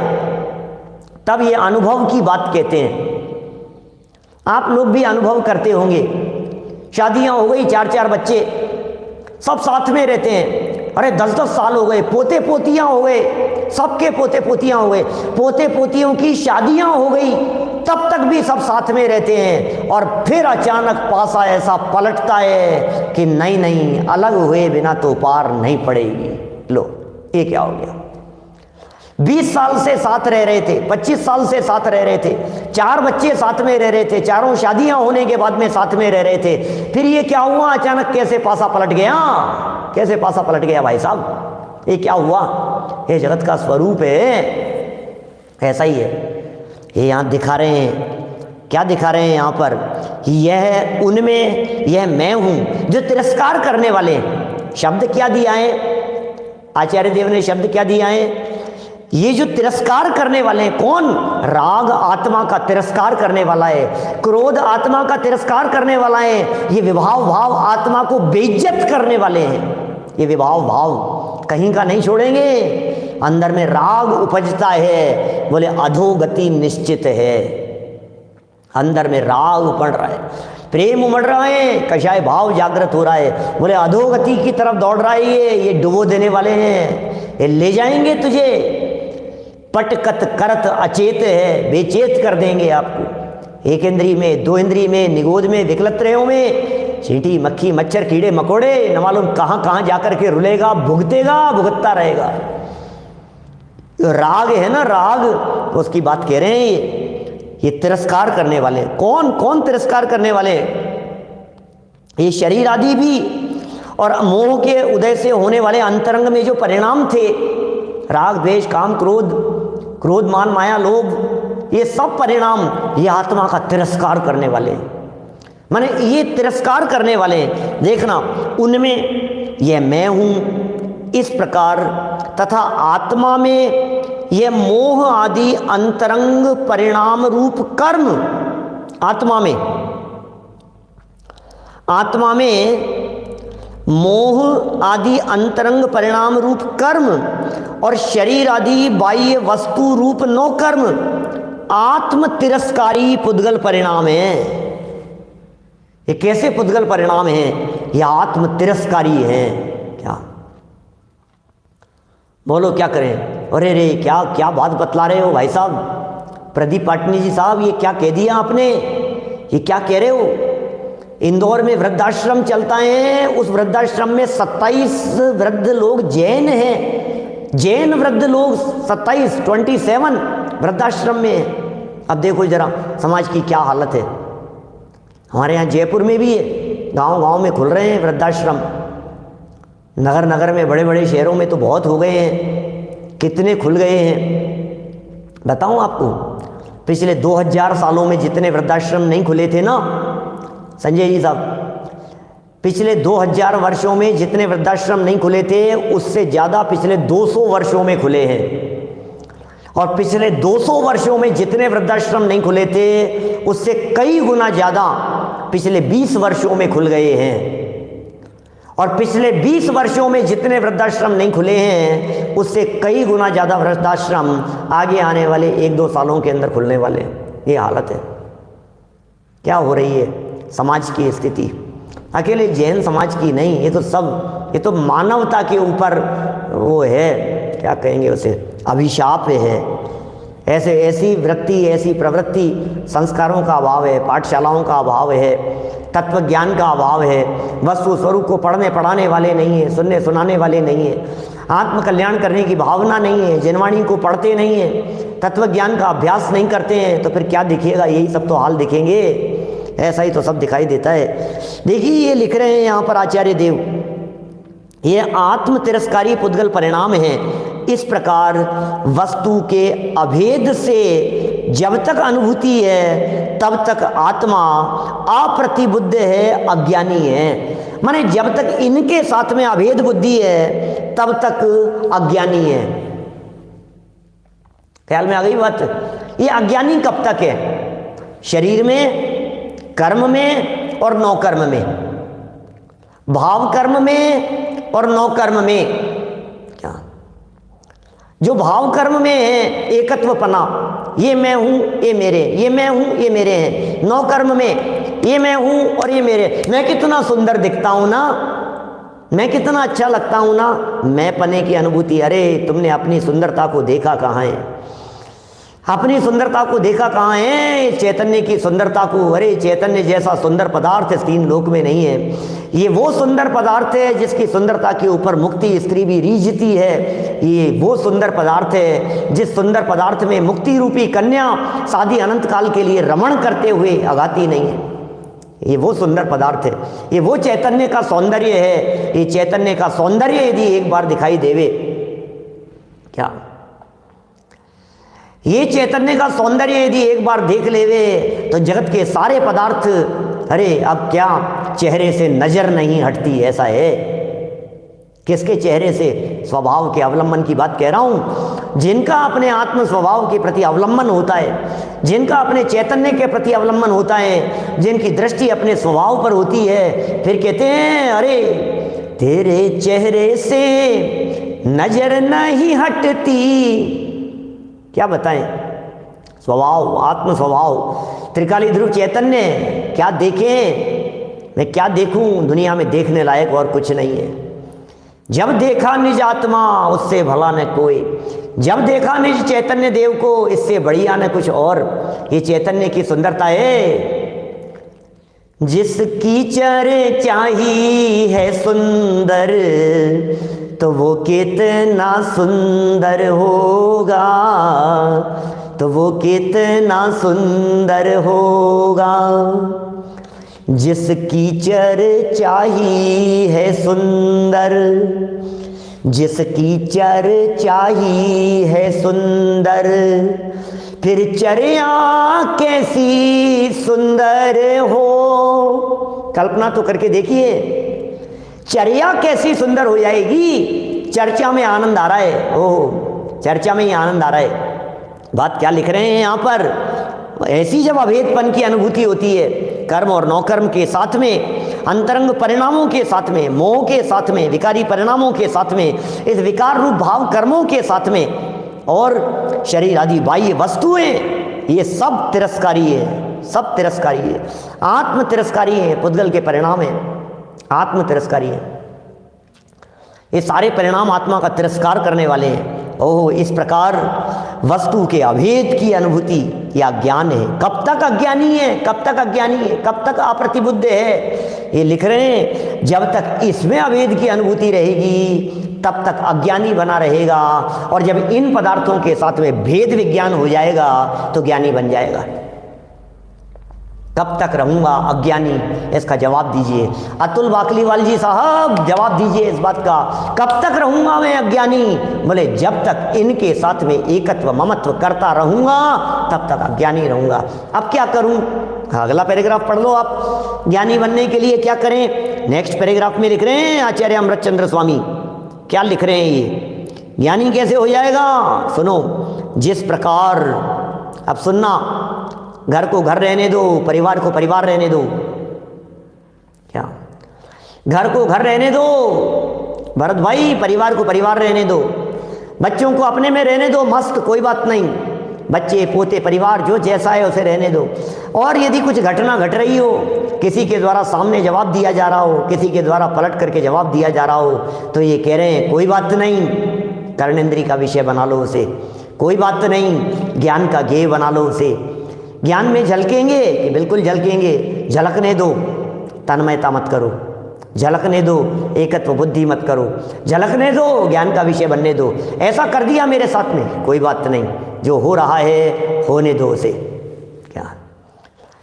तब ये अनुभव की बात कहते हैं। आप लोग भी अनुभव करते होंगे। शादियां हो गई, 4-4 बच्चे, सब साथ में रहते हैं। अरे 10-10 साल हो गए, पोते पोतियां हो गए, सबके पोते पोतियां हो गए, पोते पोतियों की शादियां हो गई, तब तक भी सब साथ में रहते हैं। और फिर अचानक पासा ऐसा पलटता है कि नहीं अलग हुए बिना तो पार नहीं पड़ेगी। लो ये क्या हो गया? 20 साल से साथ रह रहे थे, 25 साल से साथ रह रहे थे, 4 बच्चे साथ में रह रहे थे, चारों शादियां होने के बाद में साथ में रह रहे थे। फिर ये क्या हुआ? अचानक कैसे पासा पलट गया? कैसे पासा पलट गया भाई साहब? ये क्या हुआ? ये जगत का स्वरूप है, ऐसा ही है। ये यहाँ दिखा रहे हैं, क्या दिखा रहे हैं यहाँ पर? कि यह उनमें, यह मैं हूं जो तिरस्कार करने वाले। शब्द क्या दिया है आचार्य देव ने? शब्द क्या दिया है? ये जो तिरस्कार करने वाले हैं, कौन? राग आत्मा का तिरस्कार करने वाला है, क्रोध आत्मा का तिरस्कार करने वाला है, ये विभाव भाव आत्मा को बेइज्जत करने वाले हैं। ये विभाव भाव कहीं का नहीं छोड़ेंगे। अंदर में राग उपजता है, बोले अधोगति निश्चित है। अंदर में राग उपड़ रहा है, प्रेम उमड़ रहा है, कषाय भाव जागृत हो रहा है, बोले अधोगति की तरफ दौड़ रहा है। ये डुबो देने वाले हैं, ये ले जाएंगे तुझे, पटकत करत अचेत है, बेचेत कर देंगे आपको। 1 इंद्री में, 2 इंद्री में, निगोद में, विकलत्रयों में, चींटी मक्खी मच्छर कीड़े मकोड़े, न मालूम कहाँ कहाँ जाकर के रुलेगा, भुगतता रहेगा। राग है ना, राग, उसकी बात कह रहे हैं। ये तिरस्कार करने वाले कौन? कौन तिरस्कार करने वाले? ये शरीर आदि भी और मोह के उदय से होने वाले अंतरंग में जो परिणाम थे, राग द्वेष काम क्रोध मान माया लोभ, ये सब परिणाम ये आत्मा का तिरस्कार करने वाले, माने ये तिरस्कार करने वाले। देखना, उनमें यह मैं हूं इस प्रकार, तथा आत्मा में यह मोह आदि अंतरंग परिणाम रूप कर्म, आत्मा में आत्मा में मोह आदि अंतरंग परिणाम रूप कर्म और शरीर आदि बाह्य वस्तु रूप नो कर्म आत्म तिरस्कारी पुद्गल परिणाम है। ये कैसे पुद्गल परिणाम है? ये आत्म तिरस्कारी है। क्या बोलो, क्या करें? अरे रे, क्या क्या बात बतला रहे हो भाई साहब, प्रदीप पाटनी जी साहब, ये क्या कह दिया आपने? ये क्या कह रहे हो? इंदौर में वृद्धाश्रम चलता है, उस वृद्धाश्रम में 27 वृद्ध लोग जैन हैं, जैन वृद्ध लोग 27 वृद्धाश्रम में है। अब देखो जरा समाज की क्या हालत है। हमारे यहाँ जयपुर में भी है, गांव गांव में खुल रहे हैं वृद्धाश्रम, नगर नगर में, बड़े बड़े शहरों में तो बहुत हो गए हैं। कितने खुल गए हैं बताऊं आपको? पिछले 2000 सालों में जितने वृद्धाश्रम नहीं खुले थे ना संजय जी साहब, पिछले 2000 वर्षों में जितने वृद्धाश्रम नहीं खुले थे उससे ज़्यादा पिछले 200 वर्षों में खुले हैं। और पिछले 200 वर्षों में जितने वृद्धाश्रम नहीं खुले थे उससे कई गुना ज़्यादा पिछले 20 वर्षों में खुल गए हैं। और पिछले 20 वर्षों में जितने वृद्धाश्रम नहीं खुले हैं उससे कई गुना ज़्यादा वृद्धाश्रम आगे आने वाले 1-2 सालों के अंदर खुलने वाले। ये हालत है। क्या हो रही है समाज की स्थिति? अकेले जैन समाज की नहीं, ये तो सब, ये तो मानवता के ऊपर वो है, क्या कहेंगे उसे, अभिशाप है। ऐसी वृत्ति, ऐसी प्रवृत्ति, संस्कारों का अभाव है, पाठशालाओं का अभाव है, तत्व ज्ञान का अभाव है, वस्तु स्वरूप को पढ़ने पढ़ाने वाले नहीं है, सुनने सुनाने वाले नहीं है, आत्म कल्याण करने की भावना नहीं है, जनवाणी को पढ़ते नहीं है, तत्व ज्ञान का अभ्यास नहीं करते हैं, तो फिर क्या दिखेगा? यही सब तो हाल दिखेंगे। ऐसा ही तो सब दिखाई देता है। देखिए ये लिख रहे हैं यहाँ पर आचार्य देव, ये आत्म तिरस्कारी पुद्गल परिणाम है। इस प्रकार वस्तु के अभेद से जब तक अनुभूति है तब तक आत्मा अप्रतिबुद्ध है, अज्ञानी है। माने जब तक इनके साथ में अभेद बुद्धि है तब तक अज्ञानी है। ख्याल में आ गई बात? ये अज्ञानी कब तक है? शरीर में, कर्म में और नौ कर्म में, भाव कर्म में और नौ कर्म में। क्या जो भाव कर्म में है एकत्वपना, ये मैं हूं, ये मेरे, ये मैं हूं, ये मेरे हैं। नौ कर्म में ये मैं हूं और ये मेरे। मैं कितना सुंदर दिखता हूं ना, मैं कितना अच्छा लगता हूं ना, मैं पने की अनुभूति। अरे तुमने अपनी सुंदरता को देखा कहाँ है? अपनी सुंदरता को देखा कहाँ है? चैतन्य की सुंदरता को। अरे चैतन्य जैसा सुंदर पदार्थ 3 लोक में नहीं है। ये वो सुंदर पदार्थ है जिसकी सुंदरता के ऊपर मुक्ति स्त्री भी रीझती है। ये वो सुंदर पदार्थ है जिस सुंदर पदार्थ में मुक्ति रूपी कन्या शादी अनंत काल के लिए रमण करते हुए आगाती नहीं है। ये वो सुंदर पदार्थ है, ये वो चैतन्य का सौंदर्य है। ये चैतन्य का सौंदर्य यदि एक बार दिखाई देवे, क्या ये चैतन्य का सौंदर्य यदि एक बार देख लेवे तो जगत के सारे पदार्थ, अरे अब क्या चेहरे से नजर नहीं हटती, ऐसा है। किसके चेहरे से? स्वभाव के अवलंबन की बात कह रहा हूं। जिनका अपने आत्म स्वभाव के प्रति अवलंबन होता है, जिनका अपने चैतन्य के प्रति अवलंबन होता है, जिनकी दृष्टि अपने स्वभाव पर होती है, फिर कहते हैं अरे तेरे चेहरे से नजर नहीं हटती। क्या बताएं? स्वभाव, आत्म स्वभाव, त्रिकाली ध्रुव चैतन्य। क्या देखें? मैं क्या देखूं? दुनिया में देखने लायक और कुछ नहीं है। जब देखा निज आत्मा उससे भला न कोई, जब देखा निज चैतन्य देव को इससे बढ़िया न कुछ और। ये चैतन्य की सुंदरता है। जिसकी चर्चा ही है सुंदर तो वो कितना सुंदर होगा, तो वो कितना सुंदर होगा। जिसकी चर्चा ही है सुंदर, जिसकी चर्चा ही है सुंदर, फिर चर्या कैसी सुंदर हो। कल्पना तो करके देखिए, चर्या कैसी सुंदर हो जाएगी। चर्चा में आनंद आ रहा है, ओह चर्चा में ही आनंद आ रहा है। बात क्या लिख रहे हैं यहाँ पर? ऐसी जब अभेदपन की अनुभूति होती है कर्म और नौकर्म के साथ में, अंतरंग परिणामों के साथ में, मोह के साथ में, विकारी परिणामों के साथ में, इस विकार रूप भाव कर्मों के साथ में, और शरीर आदि बाह्य वस्तुएं, ये सब तिरस्कारी है, सब तिरस्कारी है, आत्म तिरस्कारी है, पुद्गल के परिणाम है, आत्म तिरस्कारी है। ये सारे परिणाम आत्मा का तिरस्कार करने वाले हैं। ओह, इस प्रकार वस्तु के अभेद की अनुभूति या ज्ञान है। कब तक अज्ञानी है, कब तक अज्ञानी है, कब तक अप्रतिबुद्ध है, ये लिख रहे हैं। जब तक इसमें अभेद की अनुभूति रहेगी तब तक अज्ञानी बना रहेगा, और जब इन पदार्थों के साथ में भेद विज्ञान हो जाएगा तो ज्ञानी बन जाएगा। कब तक रहूंगा अज्ञानी, इसका जवाब दीजिए। अतुल बाकलीवाल जी साहब, जवाब दीजिए इस बात का, कब तक रहूंगा मैं अज्ञानी? बोले जब तक इनके साथ में एकत्व ममत्व करता रहूंगा तब तक अज्ञानी रहूंगा। अब क्या करूं? अगला पैराग्राफ पढ़ लो आप। ज्ञानी बनने के लिए क्या करें? नेक्स्ट पैराग्राफ में लिख रहे हैं आचार्य अमृतचंद्र स्वामी, क्या लिख रहे हैं ये, ज्ञानी कैसे हो जाएगा? सुनो, जिस प्रकार, अब सुनना, घर को घर रहने दो, परिवार को परिवार रहने दो, क्या घर को घर रहने दो भरत भाई, परिवार को परिवार रहने दो, बच्चों को अपने में रहने दो, मस्त, कोई बात नहीं, बच्चे पोते परिवार जो जैसा है उसे रहने दो। और यदि कुछ घटना घट रही हो, किसी के द्वारा सामने जवाब दिया जा रहा हो, किसी के द्वारा पलट करके जवाब दिया जा रहा हो, तो ये कह रहे हैं कोई बात नहीं, कर्णेंद्री का विषय बना लो उसे, कोई बात नहीं, ज्ञान का गेय बना लो उसे। ज्ञान में झलकेंगे कि बिल्कुल झलकेंगे, झलकने दो, तन्मयता मत करो, झलकने दो, एकत्व बुद्धि मत करो, झलकने दो, ज्ञान का विषय बनने दो। ऐसा कर दिया मेरे साथ में, कोई बात नहीं, जो हो रहा है होने दो उसे, क्या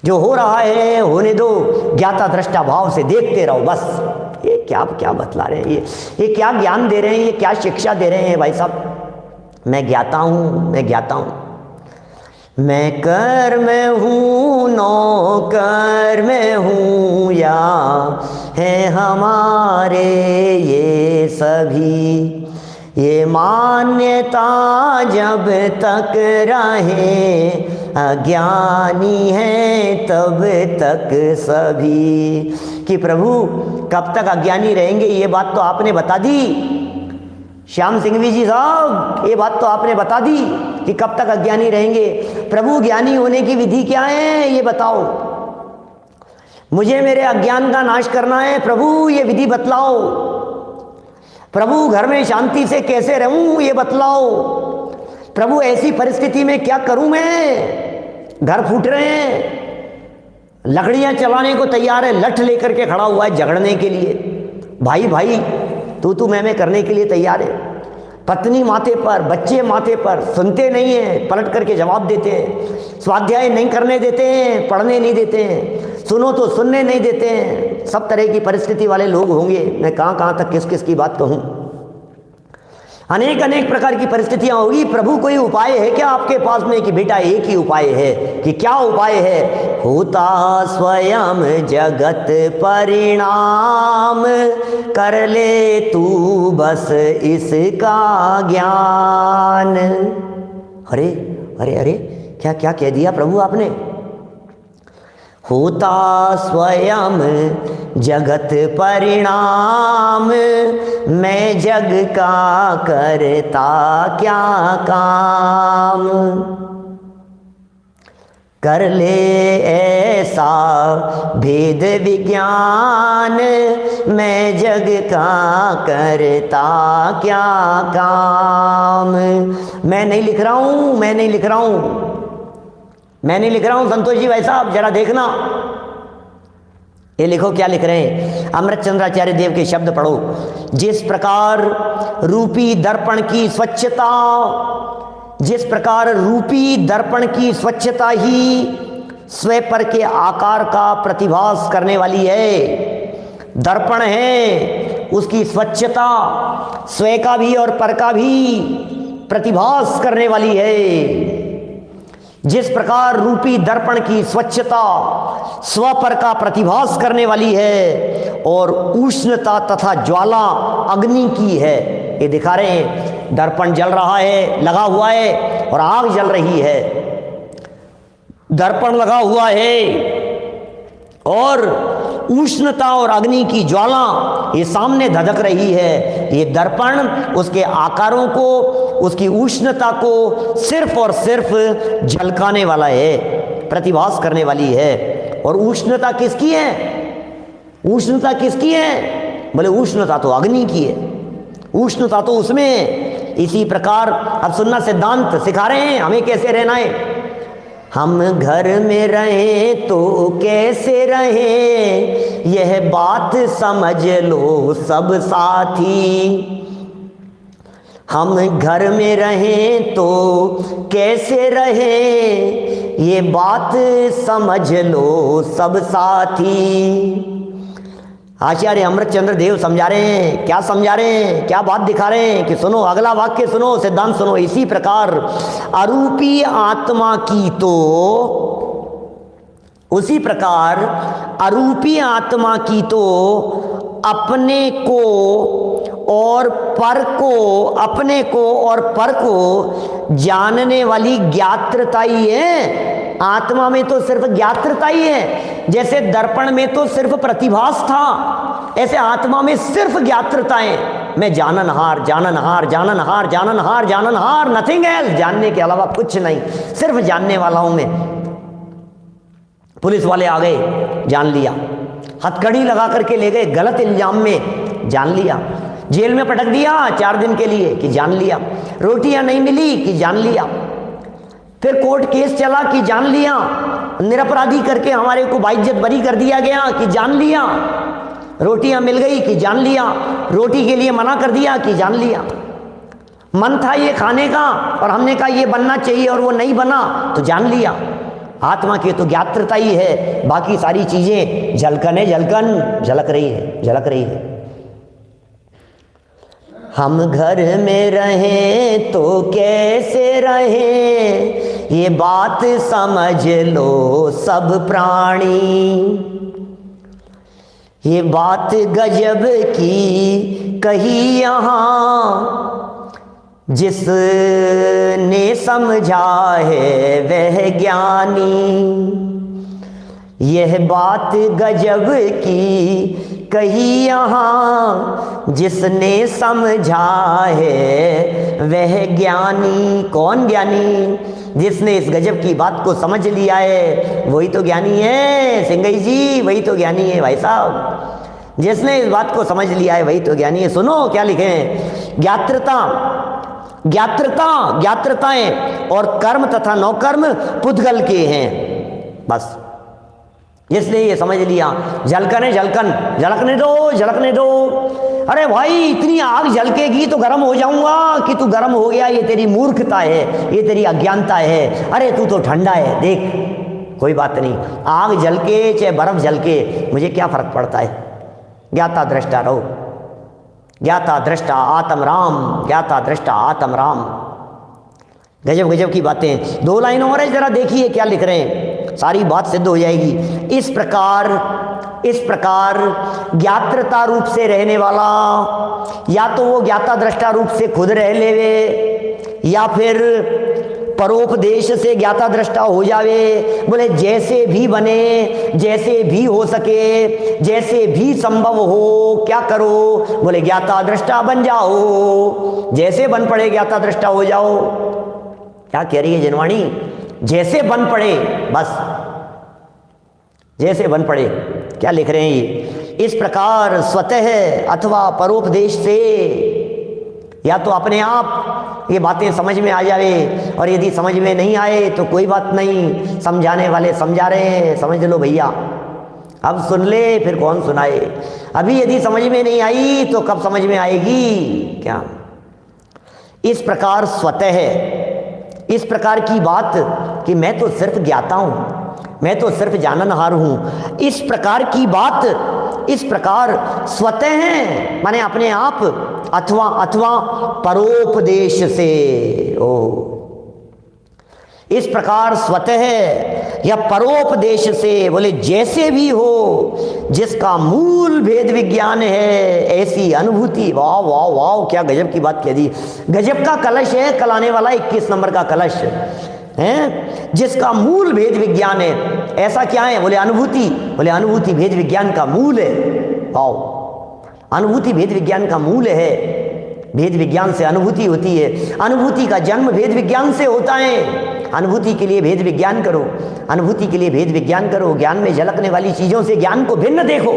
जो हो रहा है होने दो, ज्ञाता दृष्टा भाव से देखते रहो बस। ये क्या क्या बतला रहे हैं, ये क्या ज्ञान दे रहे हैं, ये क्या शिक्षा दे रहे हैं भाई साहब? मैं ज्ञाता हूँ, मैं ज्ञाता हूँ, मैं कर में हूँ, नौकर में हूँ, या है हमारे ये सभी, ये मान्यता जब तक रहे, अज्ञानी है तब तक सभी। कि प्रभु कब तक अज्ञानी रहेंगे, ये बात तो आपने बता दी। श्याम सिंघवी जी साहब, ये बात तो आपने बता दी कि कब तक अज्ञानी रहेंगे। प्रभु ज्ञानी होने की विधि क्या है ये बताओ, मुझे मेरे अज्ञान का नाश करना है, प्रभु ये विधि बतलाओ। प्रभु घर में शांति से कैसे रहूं ये बतलाओ। प्रभु ऐसी परिस्थिति में क्या करूं मैं? घर फूट रहे हैं, लकड़ियां चलाने को तैयार है, लठ लेकर के खड़ा हुआ है झगड़ने के लिए, भाई भाई तू मैं करने के लिए तैयार है। पत्नी माथे पर, बच्चे माथे पर, सुनते नहीं हैं, पलट करके जवाब देते हैं, स्वाध्याय नहीं करने देते हैं, पढ़ने नहीं देते हैं, सुनो तो सुनने नहीं देते हैं। सब तरह की परिस्थिति वाले लोग होंगे, मैं कहाँ तक किस किस की बात कहूँ। अनेक अनेक प्रकार की परिस्थितियां होगी। प्रभु कोई उपाय है क्या आपके पास में कि बेटा एक ही उपाय है? कि क्या उपाय है? होता स्वयं जगत परिणाम, कर ले तू बस इसका ज्ञान। अरे अरे अरे, क्या क्या कह दिया प्रभु आपने? होता स्वयं जगत परिणाम, मैं जग का करता क्या काम। कर ले ऐसा भेद विज्ञान, मैं जग का करता क्या काम। मैं नहीं लिख रहा हूँ, मैं नहीं लिख रहा हूँ, मैं नहीं लिख रहा हूं संतोष जी भाई साहब, जरा देखना ये लिखो क्या लिख रहे हैं। अमृतचंद्राचार्य देव के शब्द पढ़ो। जिस प्रकार रूपी दर्पण की स्वच्छता, जिस प्रकार रूपी दर्पण की स्वच्छता ही स्वयं पर के आकार का प्रतिभास करने वाली है। दर्पण है, उसकी स्वच्छता स्वयं का भी और पर का भी प्रतिभास करने वाली है। जिस प्रकार रूपी दर्पण की स्वच्छता स्व पर का प्रतिभास करने वाली है और उष्णता तथा ज्वाला अग्नि की है। ये दिखा रहे हैं, दर्पण जल रहा है, लगा हुआ है और आग जल रही है। दर्पण लगा हुआ है और उष्णता और अग्नि की ज्वाला ये सामने धधक रही है। ये दर्पण उसके आकारों को, उसकी उष्णता को सिर्फ और सिर्फ झलकाने वाला है, प्रतिभास करने वाली है। और उष्णता किसकी है? उष्णता किसकी है? बोले उष्णता तो अग्नि की है, उष्णता तो उसमें है। इसी प्रकार अब सुनना, सिद्धांत सिखा रहे हैं हमें कैसे रहना है। हम घर में रहें तो कैसे रहें, यह बात समझ लो सब साथी। हम घर में रहें तो कैसे रहें, ये बात समझ लो सब साथी। आचार्य अमृतचंद्र देव समझा रहे हैं। क्या समझा रहे हैं, क्या बात दिखा रहे हैं कि सुनो, अगला वाक्य सुनो, सिद्धांत सुनो। इसी प्रकार अरूपी आत्मा की तो, उसी प्रकार अरूपी आत्मा की तो अपने को और पर को, अपने को और पर को जानने वाली ज्ञात्रता ही है। आत्मा में तो सिर्फ ज्ञात्रता ही है। जैसे दर्पण में तो सिर्फ प्रतिभास था, ऐसे आत्मा में सिर्फ ज्ञात्रता है। मैं जाननहार, जाननहार, जाननहार, जाननहार, जाननहार, नथिंग एल्स, जानने के अलावा कुछ नहीं, सिर्फ जानने वाला हूं मैं। पुलिस वाले आ गए, जान लिया। हथकड़ी लगा करके ले गए गलत इल्जाम में, जान लिया। जेल में पटक दिया 4 दिन के लिए, कि जान लिया। रोटियां नहीं मिली, कि जान लिया। फिर कोर्ट केस चला, कि जान लिया। निरपराधी करके हमारे को बाइज्जत बरी कर दिया गया, कि जान लिया। रोटियां मिल गई, कि जान लिया। रोटी के लिए मना कर दिया, कि जान लिया। मन था ये खाने का और हमने कहा ये बनना चाहिए और वो नहीं बना, तो जान लिया। आत्मा की तो ज्ञात्रता ही है, बाकी सारी चीजें झलकन है, झलकन झलक रही है, झलक रही है। हम घर में रहें तो कैसे रहें, ये बात समझ लो सब प्राणी। ये बात गजब की कही यहाँ, जिसने समझा है वह ज्ञानी। यह बात गजब की कही यहाँ, जिसने समझा है वह ज्ञानी। कौन ज्ञानी? जिसने इस गजब की बात को समझ लिया है वही तो ज्ञानी है। सिंगई जी, वही तो ज्ञानी है भाई साहब। जिसने इस बात को समझ लिया है वही तो ज्ञानी है। सुनो क्या लिखे हैं, ज्ञात्रता, ज्ञात्रता, ज्ञात्रताएं और कर्म तथा नौकर्म पुद्गल के हैं। बस जिसने ये समझ लिया, झलकन है झलकन, झलकने दो, झलकने दो। अरे भाई इतनी आग झलकेगी तो गर्म हो जाऊंगा, कि तू गर्म हो गया, ये तेरी मूर्खता है, ये तेरी अज्ञानता है। अरे तू तो ठंडा है, देख कोई बात नहीं, आग झलके चाहे बर्फ झलके, मुझे क्या फर्क पड़ता है। ज्ञाता दृष्टा रहो, ज्ञाता दृष्टा आत्म राम, ज्ञाता दृष्टा आत्म राम। गजब गजब की बातें। 2 लाइनों और है, जरा देखिए क्या लिख रहे हैं, सारी बात सिद्ध हो जाएगी। इस प्रकार ज्ञात्रता रूप से रहने वाला, या तो वो ज्ञाता दृष्टा रूप से खुद रह लेवे, या फिर परोपदेश से ज्ञाता दृष्टा हो जावे। बोले जैसे भी बने, जैसे भी हो सके, जैसे भी संभव हो, क्या करो? बोले ज्ञाता दृष्टा बन जाओ, जैसे बन पड़े ज्ञाता दृष्टा हो जाओ। क्या कह रही है जिनवाणी? जैसे बन पड़े, बस जैसे बन पड़े। क्या लिख रहे हैं ये? इस प्रकार स्वतः अथवा परोपदेश से, या तो अपने आप ये बातें समझ में आ जावे, और यदि समझ में नहीं आए तो कोई बात नहीं, समझाने वाले समझा रहे हैं, समझ लो भैया। अब सुन ले, फिर कौन सुनाए। अभी यदि समझ में नहीं आई तो कब समझ में आएगी? क्या इस प्रकार स्वतः, इस प्रकार की बात कि मैं तो सिर्फ ज्ञाता हूं, मैं तो सिर्फ जाननहार हूं, इस प्रकार की बात, इस प्रकार स्वतः है माने अपने आप, अथवा परोपदेश से। ओ इस प्रकार स्वतः या परोपदेश से, बोले जैसे भी हो, जिसका मूल भेद विज्ञान है, ऐसी अनुभूति। वाह वाह वाह, क्या गजब की बात कह दी। गजब का कलश है कल आने वाला 21 नंबर का कलश। हैं, जिसका मूल भेद विज्ञान है। ऐसा क्या है? बोले अनुभूति। बोले अनुभूति भेद विज्ञान का मूल है। वाओ, अनुभूति भेद विज्ञान का मूल है। भेद विज्ञान से अनुभूति होती है। अनुभूति का जन्म भेद विज्ञान से होता है। अनुभूति के लिए भेद विज्ञान करो, अनुभूति के लिए भेद विज्ञान करो। ज्ञान में झलकने वाली चीजों से ज्ञान को भिन्न देखो।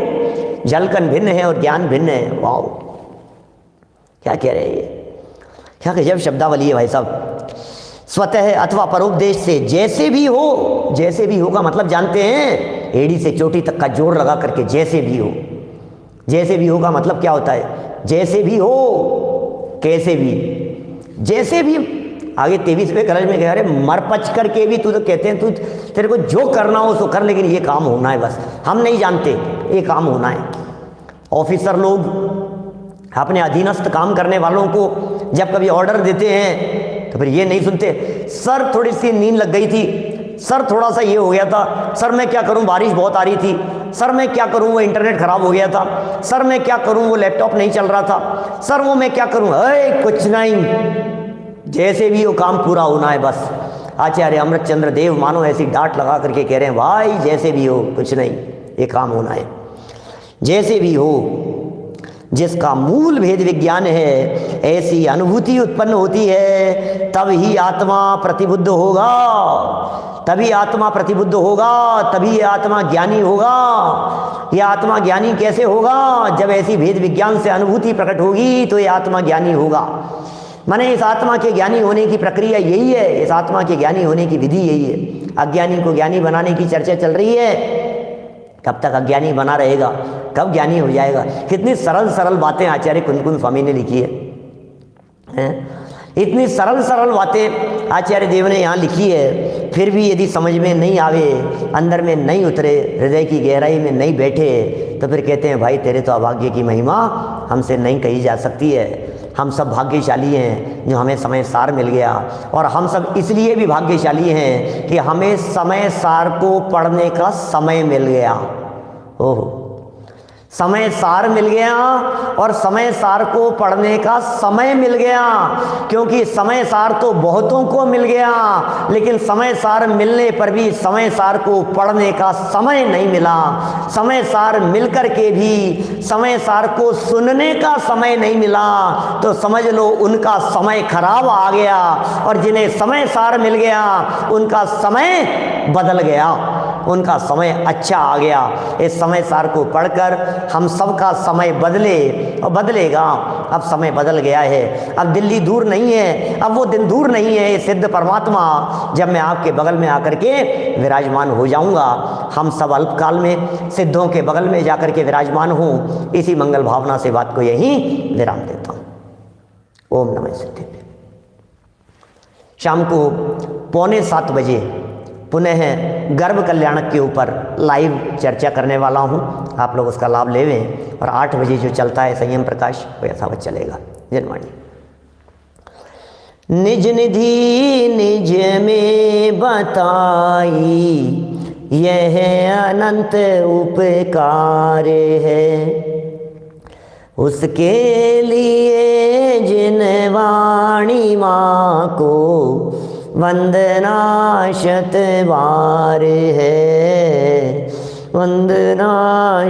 झलकन भिन्न है और ज्ञान भिन्न है। वाओ, क्या कह रहे हैं ये, क्या गजब शब्दावली है भाई साहब। स्वतः अथवा परोपदेश से जैसे भी हो, जैसे भी होगा मतलब जानते हैं, एड़ी से चोटी तक का जोर लगा करके जैसे भी हो। जैसे भी होगा मतलब क्या होता है? जैसे भी हो, कैसे भी, जैसे भी। आगे 23वें कलश में कह रहे मरपच करके भी तू तो कहते हैं, तू तेरे को जो करना हो सो कर, लेकिन ये काम होना है बस। हम नहीं जानते, ये काम होना है। ऑफिसर लोग अपने अधीनस्थ काम करने वालों को जब कभी ऑर्डर देते हैं तो फिर ये नहीं सुनते, सर थोड़ी सी नींद लग गई थी, सर थोड़ा सा ये हो गया था, सर मैं क्या करूं बारिश बहुत आ रही थी, सर मैं क्या करूं वो इंटरनेट खराब हो गया था, सर मैं क्या करूं वो लैपटॉप नहीं चल रहा था, सर वो मैं क्या करूं। अरे कुछ नहीं, जैसे भी वो काम पूरा होना है बस। आचार्य अमृतचंद्र देव मानो ऐसी डांट लगा करके कह रहे हैं, भाई जैसे भी हो, कुछ नहीं, ये काम होना है। जैसे भी हो, जिसका मूल भेद विज्ञान है, ऐसी अनुभूति उत्पन्न होती है, तब ही आत्मा प्रतिबुद्ध होगा, तभी आत्मा प्रतिबुद्ध होगा, तभी ये आत्मा ज्ञानी होगा। ये आत्मा ज्ञानी कैसे होगा? जब ऐसी भेद विज्ञान से अनुभूति प्रकट होगी तो ये आत्मा ज्ञानी होगा। माने इस आत्मा के ज्ञानी होने की प्रक्रिया यही है, इस आत्मा के ज्ञानी होने की विधि यही है। अज्ञानी को ज्ञानी बनाने की चर्चा चल रही है, कब तक अज्ञानी बना रहेगा, कब ज्ञानी हो जाएगा। कितनी सरल सरल बातें आचार्य कुंदकुंद स्वामी ने लिखी है, इतनी सरल सरल बातें आचार्य देव ने यहाँ लिखी है। फिर भी यदि समझ में नहीं आवे, अंदर में नहीं उतरे, हृदय की गहराई में नहीं बैठे, तो फिर कहते हैं भाई तेरे तो अभाग्य की महिमा हमसे नहीं कही जा सकती है। हम सब भाग्यशाली हैं जो हमें समय सार मिल गया, और हम सब इसलिए भी भाग्यशाली हैं कि हमें समय सार को पढ़ने का समय मिल गया। ओह, समय सार मिल गया और समय सार को पढ़ने का समय मिल गया। क्योंकि समय सार तो बहुतों को मिल गया, लेकिन समय सार मिलने पर भी समय सार को पढ़ने का समय नहीं मिला। समय सार मिलकर के भी समय सार को सुनने का समय नहीं मिला, तो समझ लो उनका समय खराब आ गया, और जिन्हें समय सार मिल गया उनका समय बदल गया, उनका समय अच्छा आ गया। इस समय सार को पढ़कर हम सबका समय बदले और बदलेगा। अब समय बदल गया है, अब दिल्ली दूर नहीं है, अब वो दिन दूर नहीं है। ये सिद्ध परमात्मा जब मैं आपके बगल में आकर के विराजमान हो जाऊंगा, हम सब अल्पकाल में सिद्धों के बगल में जाकर के विराजमान हूँ। इसी मंगल भावना से बात को यहीं विराम देता हूँ। ओम नमः सिद्धेभ्य। शाम को 6:45 बजे पुनः गर्भ कल्याणक के ऊपर लाइव चर्चा करने वाला हूँ, आप लोग उसका लाभ लेवें। और 8 बजे जो चलता है संयम प्रकाश, वो यथावत चलेगा। जनवाणी। निज निधि निज में बताई, यह अनंत उपकार है, उसके लिए जिन वाणी माँ को वंदना शतबार है, वंदना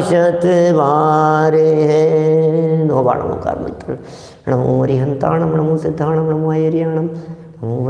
शतबार है। 9 बार नमोकार मंत्र। नमो हरिहंताणम, नमो सिद्धाणम, नमो आयर्याणम, नमो